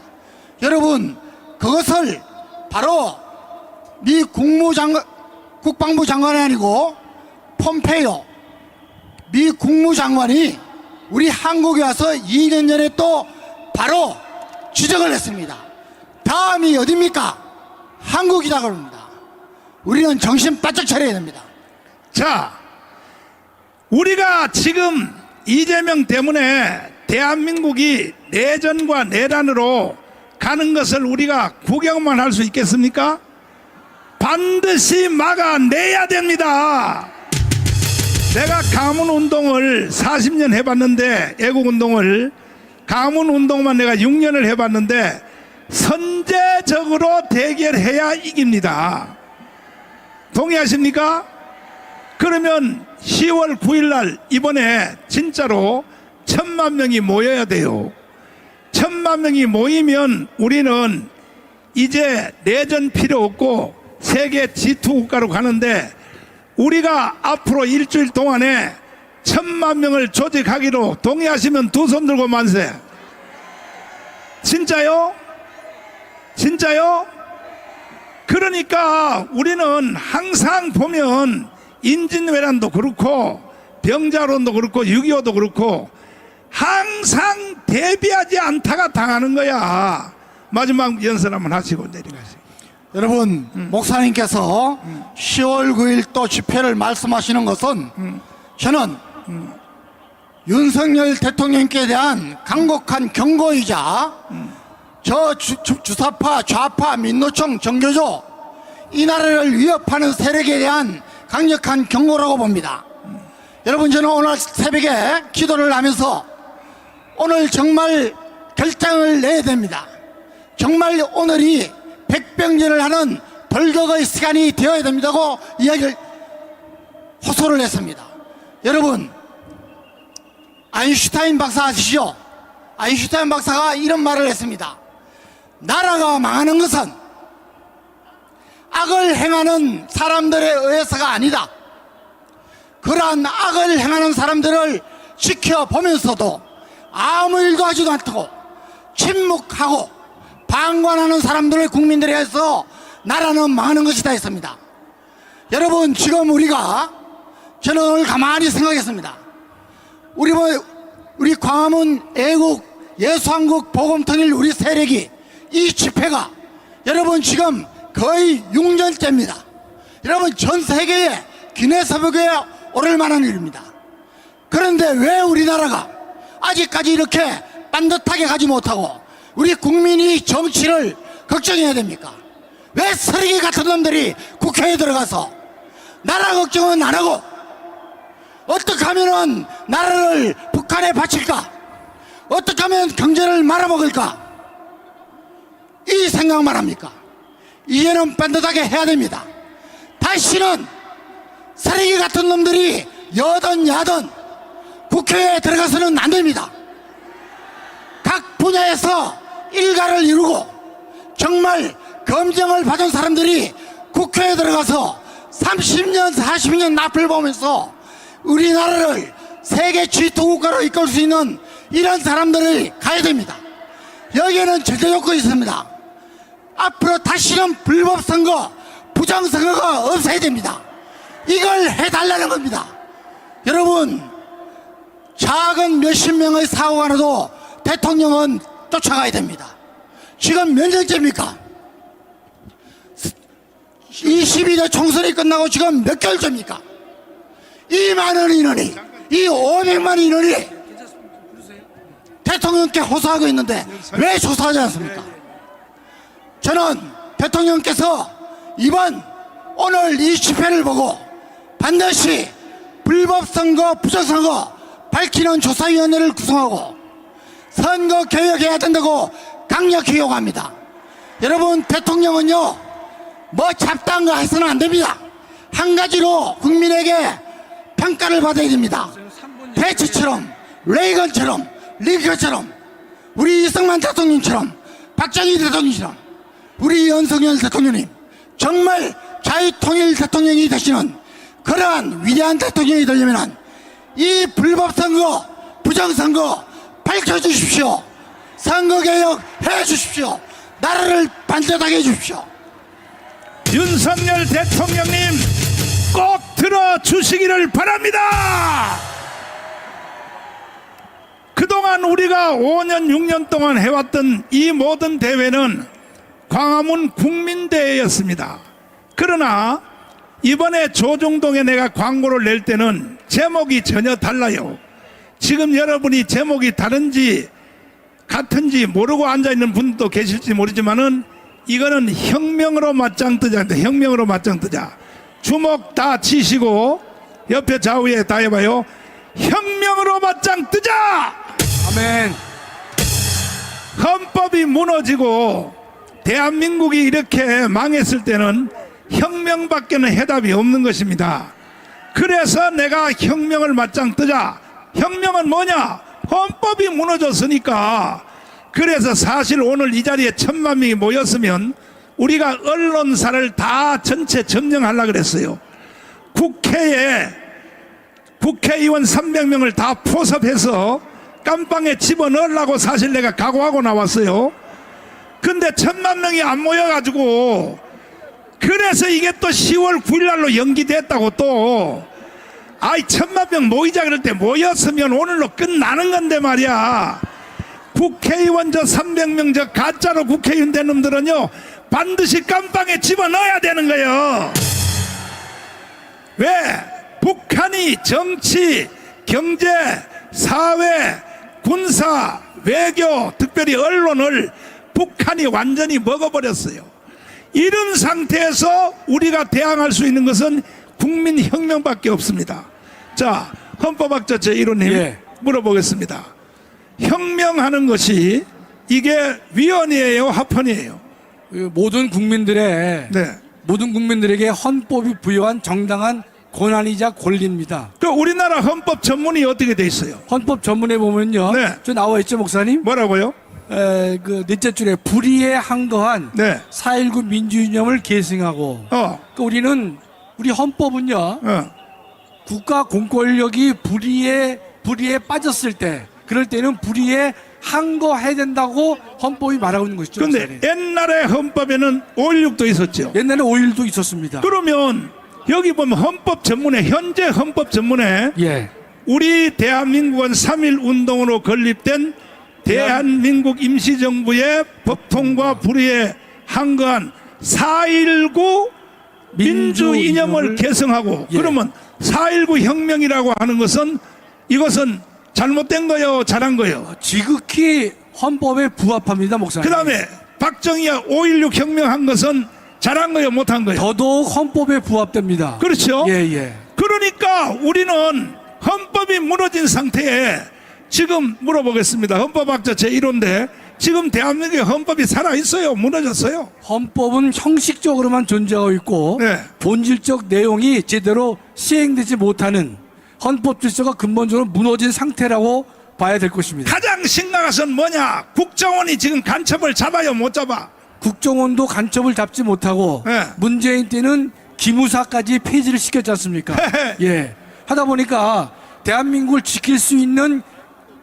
여러분, 그것을 바로 미 국방부 장관이 아니고 폼페이오 미 국무장관이 우리 한국에 와서 2년 전에 또 바로 지적을 했습니다. 다음이 어디입니까? 한국이다 그럽니다. 우리는 정신 바짝 차려야 됩니다. 자, 우리가 지금 이재명 때문에 대한민국이 내전과 내란으로 가는 것을 우리가 구경만 할 수 있겠습니까? 반드시 막아내야 됩니다. 내가 가문운동을 40년 해봤는데, 애국운동을, 가문운동만 내가 6년을 해봤는데 선제적으로 대결해야 이깁니다. 동의하십니까? 그러면 10월 9일 날 이번에 진짜로 1,000만 명이 모여야 돼요. 1,000만 명이 모이면 우리는 이제 내전 필요 없고 세계 G2 국가로 가는데, 우리가 앞으로 일주일 동안에 1,000만 명을 조직하기로 동의하시면 두 손 들고 만세. 진짜요? 진짜요? 그러니까 우리는 항상 보면 인진왜란도 그렇고 병자론도 그렇고 6.25도 그렇고 항상 대비하지 않다가 당하는 거야. 마지막 연설 한번 하시고 내려가세요. 여러분, 목사님께서 10월 9일 또 집회를 말씀하시는 것은 저는 윤석열 대통령께 대한 강력한 경고이자 저 주사파, 좌파, 민노총, 정교조 이 나라를 위협하는 세력에 대한 강력한 경고라고 봅니다. 여러분, 저는 오늘 새벽에 기도를 하면서 오늘 정말 결정을 내야 됩니다. 정말 오늘이 백병전을 하는 돌격의 시간이 되어야 됩니다고 이야기를 호소를 했습니다. 여러분, 아인슈타인 박사 아시죠? 아인슈타인 박사가 이런 말을 했습니다. 나라가 망하는 것은 악을 행하는 사람들에 의해서가 아니다. 그러한 악을 행하는 사람들을 지켜보면서도 아무 일도 하지도 않고 침묵하고 방관하는 사람들의 국민들에 의해서 나라는 망하는 것이다 했습니다. 여러분, 지금 우리가, 저는 오늘 가만히 생각했습니다. 우리 광화문 애국 예수한국 복음통일 우리 세력이 이 집회가 여러분 지금 거의 6년째입니다. 여러분, 전 세계에 기네스북에 오를 만한 일입니다. 그런데 왜 우리나라가 아직까지 이렇게 반듯하게 가지 못하고 우리 국민이 정치를 걱정해야 됩니까? 왜 쓰레기 같은 놈들이 국회에 들어가서 나라 걱정은 안 하고 어떻게 하면은 나라를 북한에 바칠까? 어떻게 하면 경제를 말아먹을까? 이 생각만 합니까? 이제는 반듯하게 해야 됩니다. 다시는 쓰레기 같은 놈들이 여든 야든 국회에 들어가서는 안 됩니다. 각 분야에서 일가를 이루고 정말 검증을 받은 사람들이 국회에 들어가서 30년, 40년 납을 보면서 우리나라를 세계 G2 국가로 이끌 수 있는 이런 사람들이 가야 됩니다. 여기에는 절대 조건이 있습니다. 앞으로 다시는 불법 선거, 부정 선거가 없어야 됩니다. 이걸 해달라는 겁니다. 여러분, 작은 몇십 명의 사고가 나도 대통령은 쫓아가야 됩니다. 지금 몇 년째입니까? 22대 총선이 끝나고 지금 몇 개월째입니까? 이 많은 인원이, 이 500만 인원이 대통령께 호소하고 있는데 왜 조사하지 않습니까? 저는 대통령께서 이번 오늘 이 집회를 보고 반드시 불법 선거, 부정선거 밝히는 조사위원회를 구성하고 선거 개혁해야 된다고 강력히 요구합니다. 여러분, 대통령은요, 뭐 잡다한 거 해서는 안 됩니다. 한 가지로 국민에게 평가를 받아야 됩니다. 배치처럼, 레이건처럼, 링컨처럼, 우리 이승만 대통령처럼, 박정희 대통령처럼, 우리 윤석열 대통령님, 정말 자유통일 대통령이 되시는 그러한 위대한 대통령이 되려면 이 불법선거, 부정선거 밝혀주십시오. 선거개혁 해주십시오. 나라를 반듯하게 해주십시오. 윤석열 대통령님 꼭 들어주시기를 바랍니다. 그동안 우리가 5년 6년 동안 해왔던 이 모든 대회는 광화문 국민대회였습니다. 그러나 이번에 조중동에 내가 광고를 낼 때는 제목이 전혀 달라요. 지금 여러분이 제목이 다른지 같은지 모르고 앉아있는 분도 계실지 모르지만은 이거는 혁명으로 맞짱 뜨자. 혁명으로 맞짱 뜨자. 주먹 다 치시고 옆에 좌우에 다 해봐요. 혁명으로 맞짱 뜨자. 아멘. 헌법이 무너지고 대한민국이 이렇게 망했을 때는 혁명밖에는 해답이 없는 것입니다. 그래서 내가 혁명을 맞짱 뜨자. 혁명은 뭐냐? 헌법이 무너졌으니까. 그래서 사실 오늘 이 자리에 1000만 명이 모였으면 우리가 언론사를 다 전체 점령하려고 그랬어요. 국회에 국회의원 300명을 다 포섭해서 깜빵에 집어넣으려고 사실 내가 각오하고 나왔어요. 근데 1000만 명이 안 모여가지고 그래서 이게 또 10월 9일 날로 연기됐다고 또. 아이 1000만 명 모이자 그럴 때 모였으면 오늘로 끝나는 건데 말이야. 국회의원 저 300명 저 가짜로 국회의원 된 놈들은요 반드시 깜빵에 집어넣어야 되는 거예요. 왜? 북한이 정치, 경제, 사회, 군사, 외교, 특별히 언론을 북한이 완전히 먹어버렸어요. 이런 상태에서 우리가 대항할 수 있는 것은 국민혁명밖에 없습니다. 자, 헌법학자 제1호님 예. 물어보겠습니다. 혁명하는 것이 이게 위헌이에요, 합헌이에요? 그 모든 국민들의 네. 모든 국민들에게 헌법이 부여한 정당한 권한이자 권리입니다. 그 우리나라 헌법 전문이 어떻게 돼 있어요? 헌법 전문에 보면요, 네. 저 나와 있죠, 목사님? 뭐라고요? 그 넷째 줄에 불의에 항거한 네. 4.19 민주이념을 계승하고. 그 우리는 우리 헌법은요, 국가 공권력이 불의에 빠졌을 때, 그럴 때는 불의에 항거해야 된다고 헌법이 말하고 있는 것이죠. 근데 옛날에 헌법에는 5.16도 있었죠. 옛날에 5.1도 있었습니다. 그러면 여기 보면 헌법 전문에, 현재 헌법 전문에 예. 우리 대한민국은 3.1 운동으로 건립된 대한민국 임시정부의 법통과 불의에 항거한 4.19 민주 이념을 계승하고. 예. 그러면 4.19 혁명이라고 하는 것은 이것은 잘못된 거요, 잘한 거요? 지극히 헌법에 부합합니다, 목사님. 그 다음에 박정희가 5.16 혁명한 것은 잘한 거요, 못한 거요? 더더욱 헌법에 부합됩니다. 그렇죠? 예, 예. 그러니까 우리는 헌법이 무너진 상태에 지금 물어보겠습니다. 헌법학자 제1호인데 지금 대한민국의 헌법이 살아있어요, 무너졌어요? 헌법은 형식적으로만 존재하고 있고 네. 본질적 내용이 제대로 시행되지 못하는 헌법 질서가 근본적으로 무너진 상태라고 봐야 될 것입니다. 가장 심각한 것은 뭐냐? 국정원이 지금 간첩을 잡아요, 못 잡아? 국정원도 간첩을 잡지 못하고 네. 문재인 때는 기무사까지 폐지를 시켰지 않습니까? 예. 하다 보니까 대한민국을 지킬 수 있는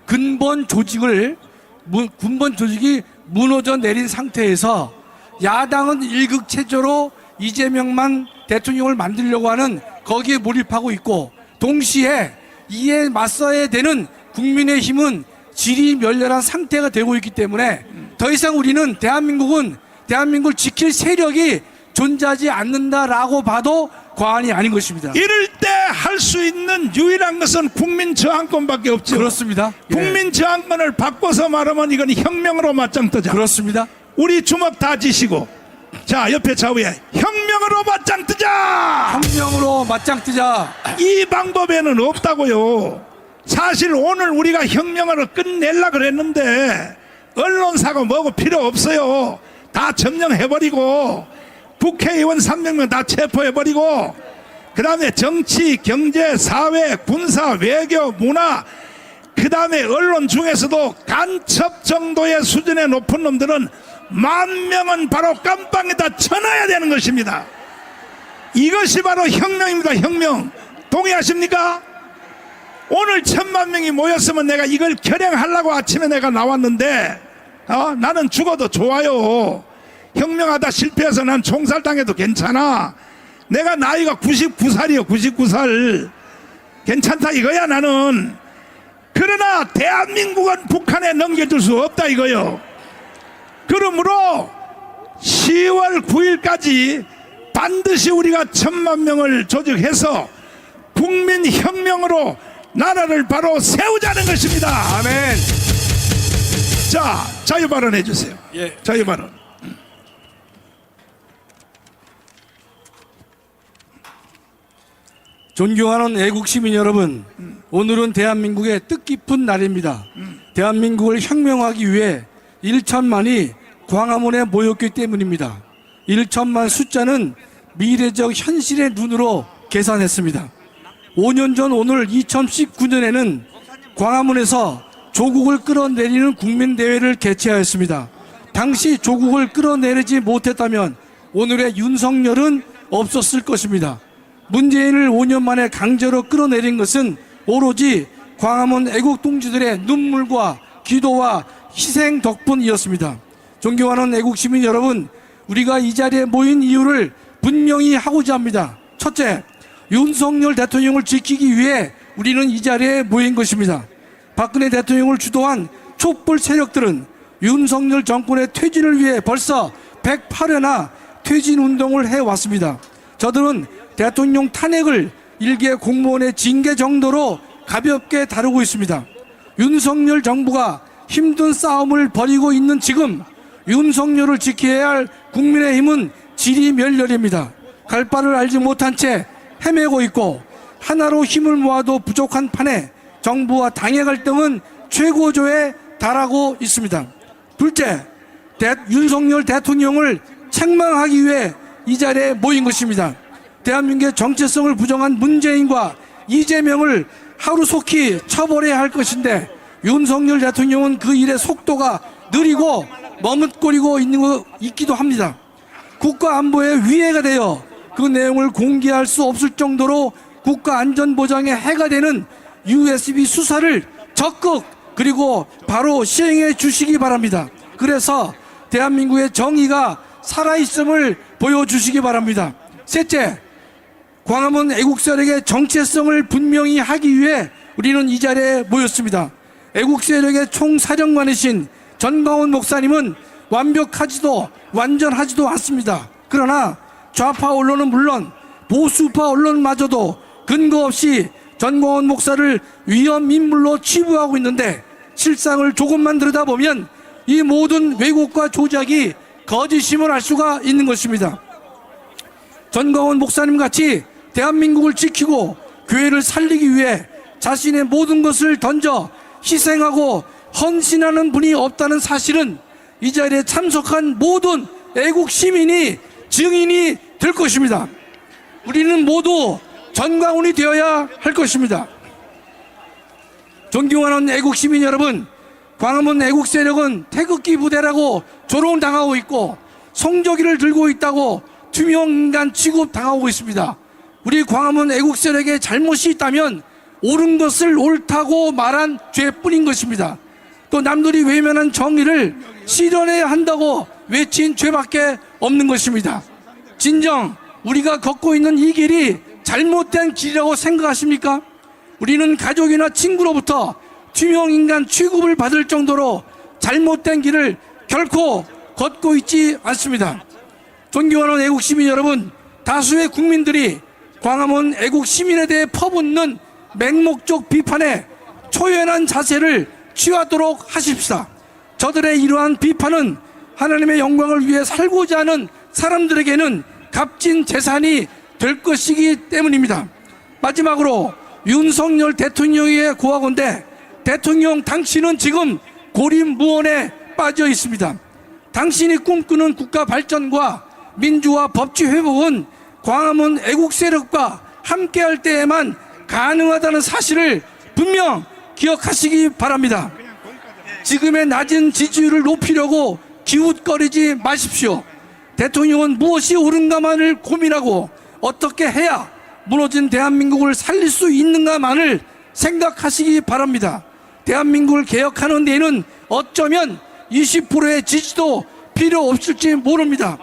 근본 조직이 무너져 내린 상태에서 야당은 일극체조로 이재명만 대통령을 만들려고 하는 거기에 몰입하고 있고, 동시에 이에 맞서야 되는 국민의힘은 질이 멸렬한 상태가 되고 있기 때문에 더 이상 우리는 대한민국을 지킬 세력이 존재하지 않는다라고 봐도 과언이 아닌 것입니다. 이럴 때 할 수 있는 유일한 것은 국민 저항권밖에 없죠. 그렇습니다. 예. 국민 저항권을 바꿔서 말하면 이건 혁명으로 맞짱 뜨자. 그렇습니다. 우리 주먹 다 쥐시고, 자, 옆에 좌우에 혁명으로 맞짱 뜨자. 맞짱 뜨자. 이 방법에는 없다고요. 사실 오늘 우리가 혁명을 끝내려 그랬는데 언론사가 뭐고 필요 없어요. 다 점령해버리고 국회의원 300명 다 체포해버리고 그 다음에 정치, 경제, 사회, 군사, 외교, 문화 그 다음에 언론 중에서도 간첩 정도의 수준의 높은 놈들은 10,000명은 바로 깜빵에다 쳐놔야 되는 것입니다. 이것이 바로 혁명입니다. 혁명. 동의하십니까? 오늘 1,000만 명이 모였으면 내가 이걸 결행하려고 아침에 내가 나왔는데 나는 죽어도 좋아요. 혁명하다 실패해서 난 총살당해도 괜찮아. 내가 나이가 99살이요. 99살. 괜찮다 이거야 나는. 그러나 대한민국은 북한에 넘겨줄 수 없다 이거요. 그러므로 10월 9일까지 반드시 우리가 1,000만 명을 조직해서 국민혁명으로 나라를 바로 세우자는 것입니다. 아멘. 자, 자유발언 해주세요. 예. 자유발언. 존경하는 애국 시민 여러분, 오늘은 대한민국의 뜻깊은 날입니다. 대한민국을 혁명하기 위해 1천만이 광화문에 모였기 때문입니다. 1천만 숫자는 미래적 현실의 눈으로 계산했습니다. 5년 전 오늘 2019년에는 광화문에서 조국을 끌어내리는 국민대회를 개최하였습니다. 당시 조국을 끌어내리지 못했다면 오늘의 윤석열은 없었을 것입니다. 문재인을 5년 만에 강제로 끌어내린 것은 오로지 광화문 애국동지들의 눈물과 기도와 희생 덕분이었습니다. 존경하는 애국시민 여러분, 우리가 이 자리에 모인 이유를 분명히 하고자 합니다. 첫째, 윤석열 대통령을 지키기 위해 우리는 이 자리에 모인 것입니다. 박근혜 대통령을 주도한 촛불 세력들은 윤석열 정권의 퇴진을 위해 벌써 108회나 퇴진 운동을 해왔습니다. 저들은 대통령 탄핵을 일개 공무원의 징계 정도로 가볍게 다루고 있습니다. 윤석열 정부가 힘든 싸움을 벌이고 있는 지금 윤석열을 지켜야 할 국민의힘은 지리멸렬입니다. 갈 바를 알지 못한 채 헤매고 있고 하나로 힘을 모아도 부족한 판에 정부와 당의 갈등은 최고조에 달하고 있습니다. 둘째, 윤석열 대통령을 책망하기 위해 이 자리에 모인 것입니다. 대한민국의 정체성을 부정한 문재인과 이재명을 하루속히 처벌해야 할 것인데 윤석열 대통령은 그 일의 속도가 느리고 머뭇거리고 있기도 합니다. 국가안보에 위해가 되어 그 내용을 공개할 수 없을 정도로 국가안전보장에 해가 되는 USB 수사를 적극 그리고 바로 시행해 주시기 바랍니다. 그래서 대한민국의 정의가 살아있음을 보여주시기 바랍니다. 셋째, 광화문 애국세력의 정체성을 분명히 하기 위해 우리는 이 자리에 모였습니다. 애국세력의 총사령관이신 전광훈 목사님은 완벽하지도 완전하지도 않습니다. 그러나 좌파 언론은 물론 보수파 언론마저도 근거 없이 전광훈 목사를 위험 인물로 치부하고 있는데 실상을 조금만 들여다보면 이 모든 왜곡과 조작이 거짓임을 알 수가 있는 것입니다. 전광훈 목사님 같이 대한민국을 지키고 교회를 살리기 위해 자신의 모든 것을 던져 희생하고 헌신하는 분이 없다는 사실은 이 자리에 참석한 모든 애국 시민이 증인이 될 것입니다. 우리는 모두 전광훈이 되어야 할 것입니다. 존경하는 애국 시민 여러분, 광화문 애국 세력은 태극기 부대라고 조롱당하고 있고 성조기를 들고 있다고 투명인간 취급당하고 있습니다. 우리 광화문 애국 세력에 잘못이 있다면 옳은 것을 옳다고 말한 죄뿐인 것입니다. 또 남들이 외면한 정의를 실현해야 한다고 외친 죄밖에 없는 것입니다. 진정 우리가 걷고 있는 이 길이 잘못된 길이라고 생각하십니까? 우리는 가족이나 친구로부터 투명인간 취급을 받을 정도로 잘못된 길을 결코 걷고 있지 않습니다. 존경하는 애국시민 여러분, 다수의 국민들이 광화문 애국시민에 대해 퍼붓는 맹목적 비판에 초연한 자세를 취하도록 하십시다. 저들의 이러한 비판은 하나님의 영광을 위해 살고자 하는 사람들에게는 값진 재산이 될 것이기 때문입니다. 마지막으로 윤석열 대통령에게 고하건대 대통령 당신은 지금 고립무원에 빠져 있습니다. 당신이 꿈꾸는 국가 발전과 민주화 법치 회복은 광화문 애국 세력과 함께할 때에만 가능하다는 사실을 분명 기억하시기 바랍니다. 지금의 낮은 지지율을 높이려고 기웃거리지 마십시오. 대통령은 무엇이 옳은가만을 고민하고 어떻게 해야 무너진 대한민국을 살릴 수 있는가만을 생각하시기 바랍니다. 대한민국을 개혁하는 데에는 어쩌면 20%의 지지도 필요 없을지 모릅니다.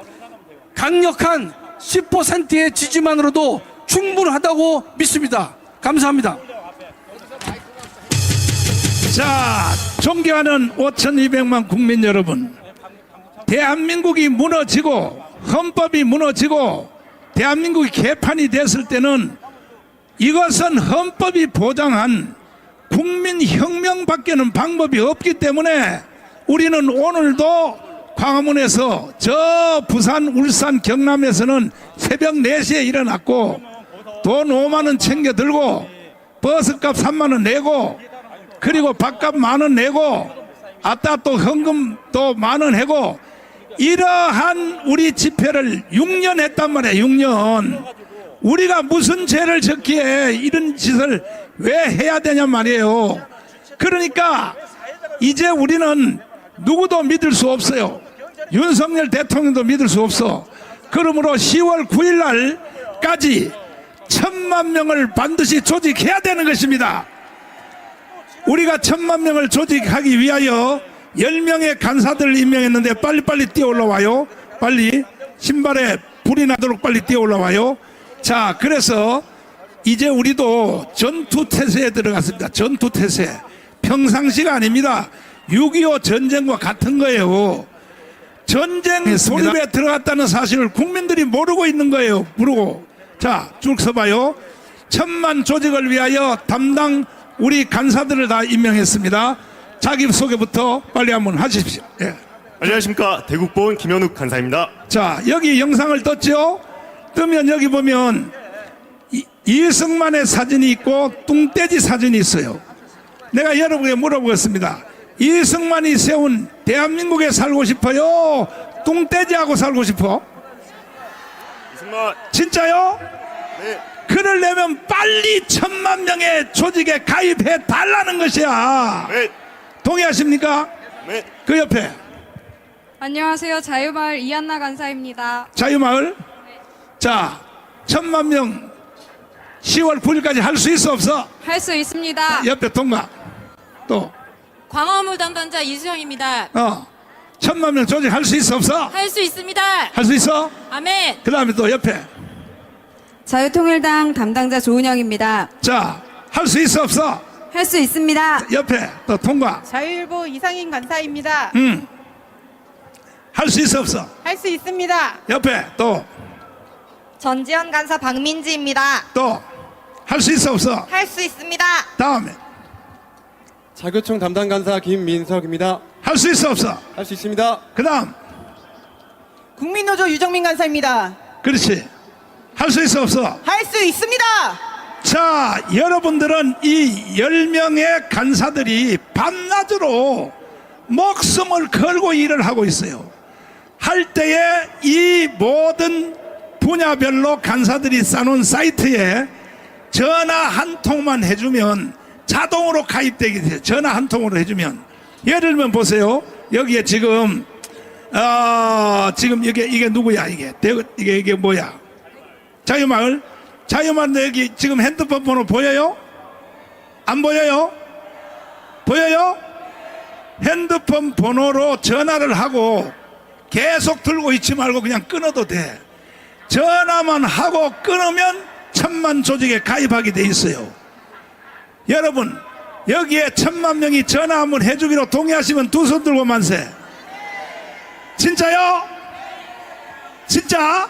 강력한 10%의 지지만으로도 충분하다고 믿습니다. 감사합니다. 자, 존경하는 5,200만 국민 여러분, 대한민국이 무너지고 헌법이 무너지고 대한민국이 개판이 됐을 때는 이것은 헌법이 보장한 국민혁명밖에는 방법이 없기 때문에 우리는 오늘도 광화문에서 저 부산, 울산, 경남에서는 새벽 4시에 일어났고 돈 5만 원 챙겨 들고 버스값 3만 원 내고 그리고 밥값 10,000원 내고 아따 또 헌금 또 10,000원 해고 이러한 우리 집회를 6년 했단 말이에요. 6년. 우리가 무슨 죄를 졌기에 이런 짓을 왜 해야 되냔 말이에요. 그러니까 이제 우리는 누구도 믿을 수 없어요. 윤석열 대통령도 믿을 수 없어. 그러므로 10월 9일 날까지 1,000만 명을 반드시 조직해야 되는 것입니다. 우리가 1,000만 명을 조직하기 위하여 10명의 간사들을 임명했는데 빨리빨리 뛰어 올라와요. 빨리 신발에 불이 나도록 빨리 뛰어 올라와요. 자, 그래서 이제 우리도 전투태세에 들어갔습니다. 전투태세. 평상시가 아닙니다. 6.25 전쟁과 같은 거예요. 전쟁 돌입에 들어갔다는 사실을 국민들이 모르고 있는 거예요. 모르고. 자, 쭉 서봐요. 1,000만 조직을 위하여 담당 우리 간사들을 다 임명했습니다. 자기소개부터 빨리 한번 하십시오. 예. 안녕하십니까. 대국본 김현욱 간사입니다. 자, 여기 영상을 떴죠? 뜨면 여기 보면 이승만의 사진이 있고 뚱떼지 사진이 있어요. 내가 여러분에게 물어보겠습니다. 이승만이 세운 대한민국에 살고 싶어요? 뚱떼지하고 살고 싶어? 이승만. 진짜요? 네. 그러려면 빨리 1,000만 명의 조직에 가입해 달라는 것이야. 네. 동의하십니까? 네. 그 옆에 안녕하세요. 자유마을 이한나 간사입니다. 자유마을. 자, 1,000만 명 10월 9일까지 할 수 있어 없어? 할 수 있습니다. 옆에 동가 또 광화문 담당자 이수영입니다. 1,000만 명 조직할 수 있어 없어? 할 수 있습니다. 할 수 있어? 아멘. 그 다음에 또 옆에 자유통일당 담당자 조은영입니다. 자, 할 수 있어 없어? 할 수 있습니다. 옆에 또 통과. 자유일보 이상인 간사입니다. 할 수 있어 없어? 할 수 있습니다. 옆에 또 전지현 간사 박민지입니다. 또 할 수 있어 없어? 할 수 있습니다. 다음에 자교총 담당 간사 김민석입니다. 할 수 있어 없어? 할 수 있습니다. 그 다음 국민노조 유정민 간사입니다. 그렇지. 할 수 있어 없어? 할 수 있습니다. 자, 여러분들은 이 10명의 간사들이 밤낮으로 목숨을 걸고 일을 하고 있어요. 할 때에 이 모든 분야별로 간사들이 쌓아놓은 사이트에 전화 한 통만 해주면 자동으로 가입되게 돼요. 전화 한 통으로 해주면. 예를 들면 보세요. 여기에 지금 지금 이게 누구야? 이게 뭐야? 자유마을. 자유마을 여기 지금 핸드폰 번호 보여요? 안 보여요? 보여요? 핸드폰 번호로 전화를 하고 계속 들고 있지 말고 그냥 끊어도 돼. 전화만 하고 끊으면 1,000만 조직에 가입하게 돼 있어요. 여러분, 여기에 1,000만 명이 전화 한번 해주기로 동의하시면 두 손 들고 만세. 진짜요? 진짜?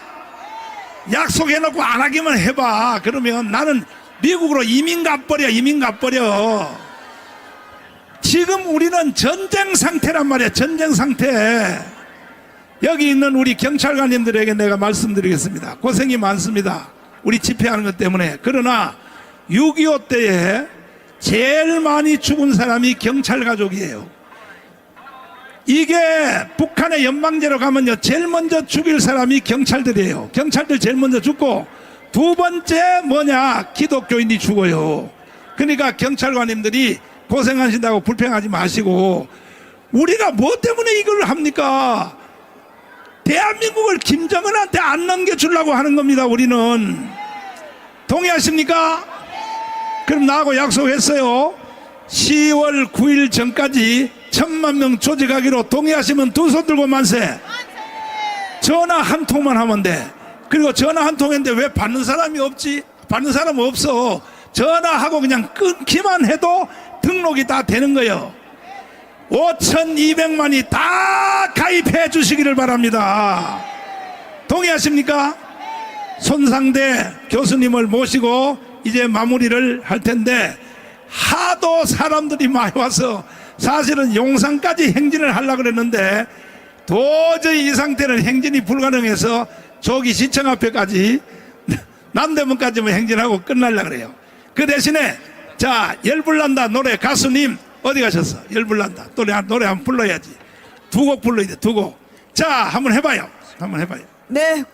약속해놓고 안 하기만 해봐. 그러면 나는 미국으로 이민 가버려. 지금 우리는 전쟁 상태란 말이야. 전쟁 상태. 여기 있는 우리 경찰관님들에게 내가 말씀드리겠습니다. 고생이 많습니다. 우리 집회하는 것 때문에. 그러나 6.25 때에 제일 많이 죽은 사람이 경찰 가족이에요. 이게 북한의 연방제로 가면요, 제일 먼저 죽일 사람이 경찰들이에요. 경찰들 제일 먼저 죽고, 두 번째 뭐냐, 기독교인이 죽어요. 그러니까 경찰관님들이 고생하신다고 불평하지 마시고, 우리가 뭐 때문에 이걸 합니까? 대한민국을 김정은한테 안 넘겨주려고 하는 겁니다. 우리는. 동의하십니까? 그럼 나하고 약속했어요. 10월 9일 전까지 1,000만 명 조직하기로. 동의하시면 두 손 들고 만세. 전화 한 통만 하면 돼. 그리고 전화 한 통인데 왜 받는 사람이 없지? 받는 사람 없어. 전화하고 그냥 끊기만 해도 등록이 다 되는 거예요. 5,200만이 다 가입해 주시기를 바랍니다. 동의하십니까? 손상대 교수님을 모시고 이제 마무리를 할 텐데, 하도 사람들이 많이 와서 사실은 용산까지 행진을 하려고 그랬는데 도저히 이 상태는 행진이 불가능해서 저기 시청 앞에까지 남대문까지만 행진하고 끝날려고 그래요. 그 대신에 자, 열불난다 노래 가수님 어디 가셨어? 열불난다 노래 한번 불러야지. 두 곡 불러야 돼. 두 곡. 자, 한번 해봐요. 한번 해봐요. 네,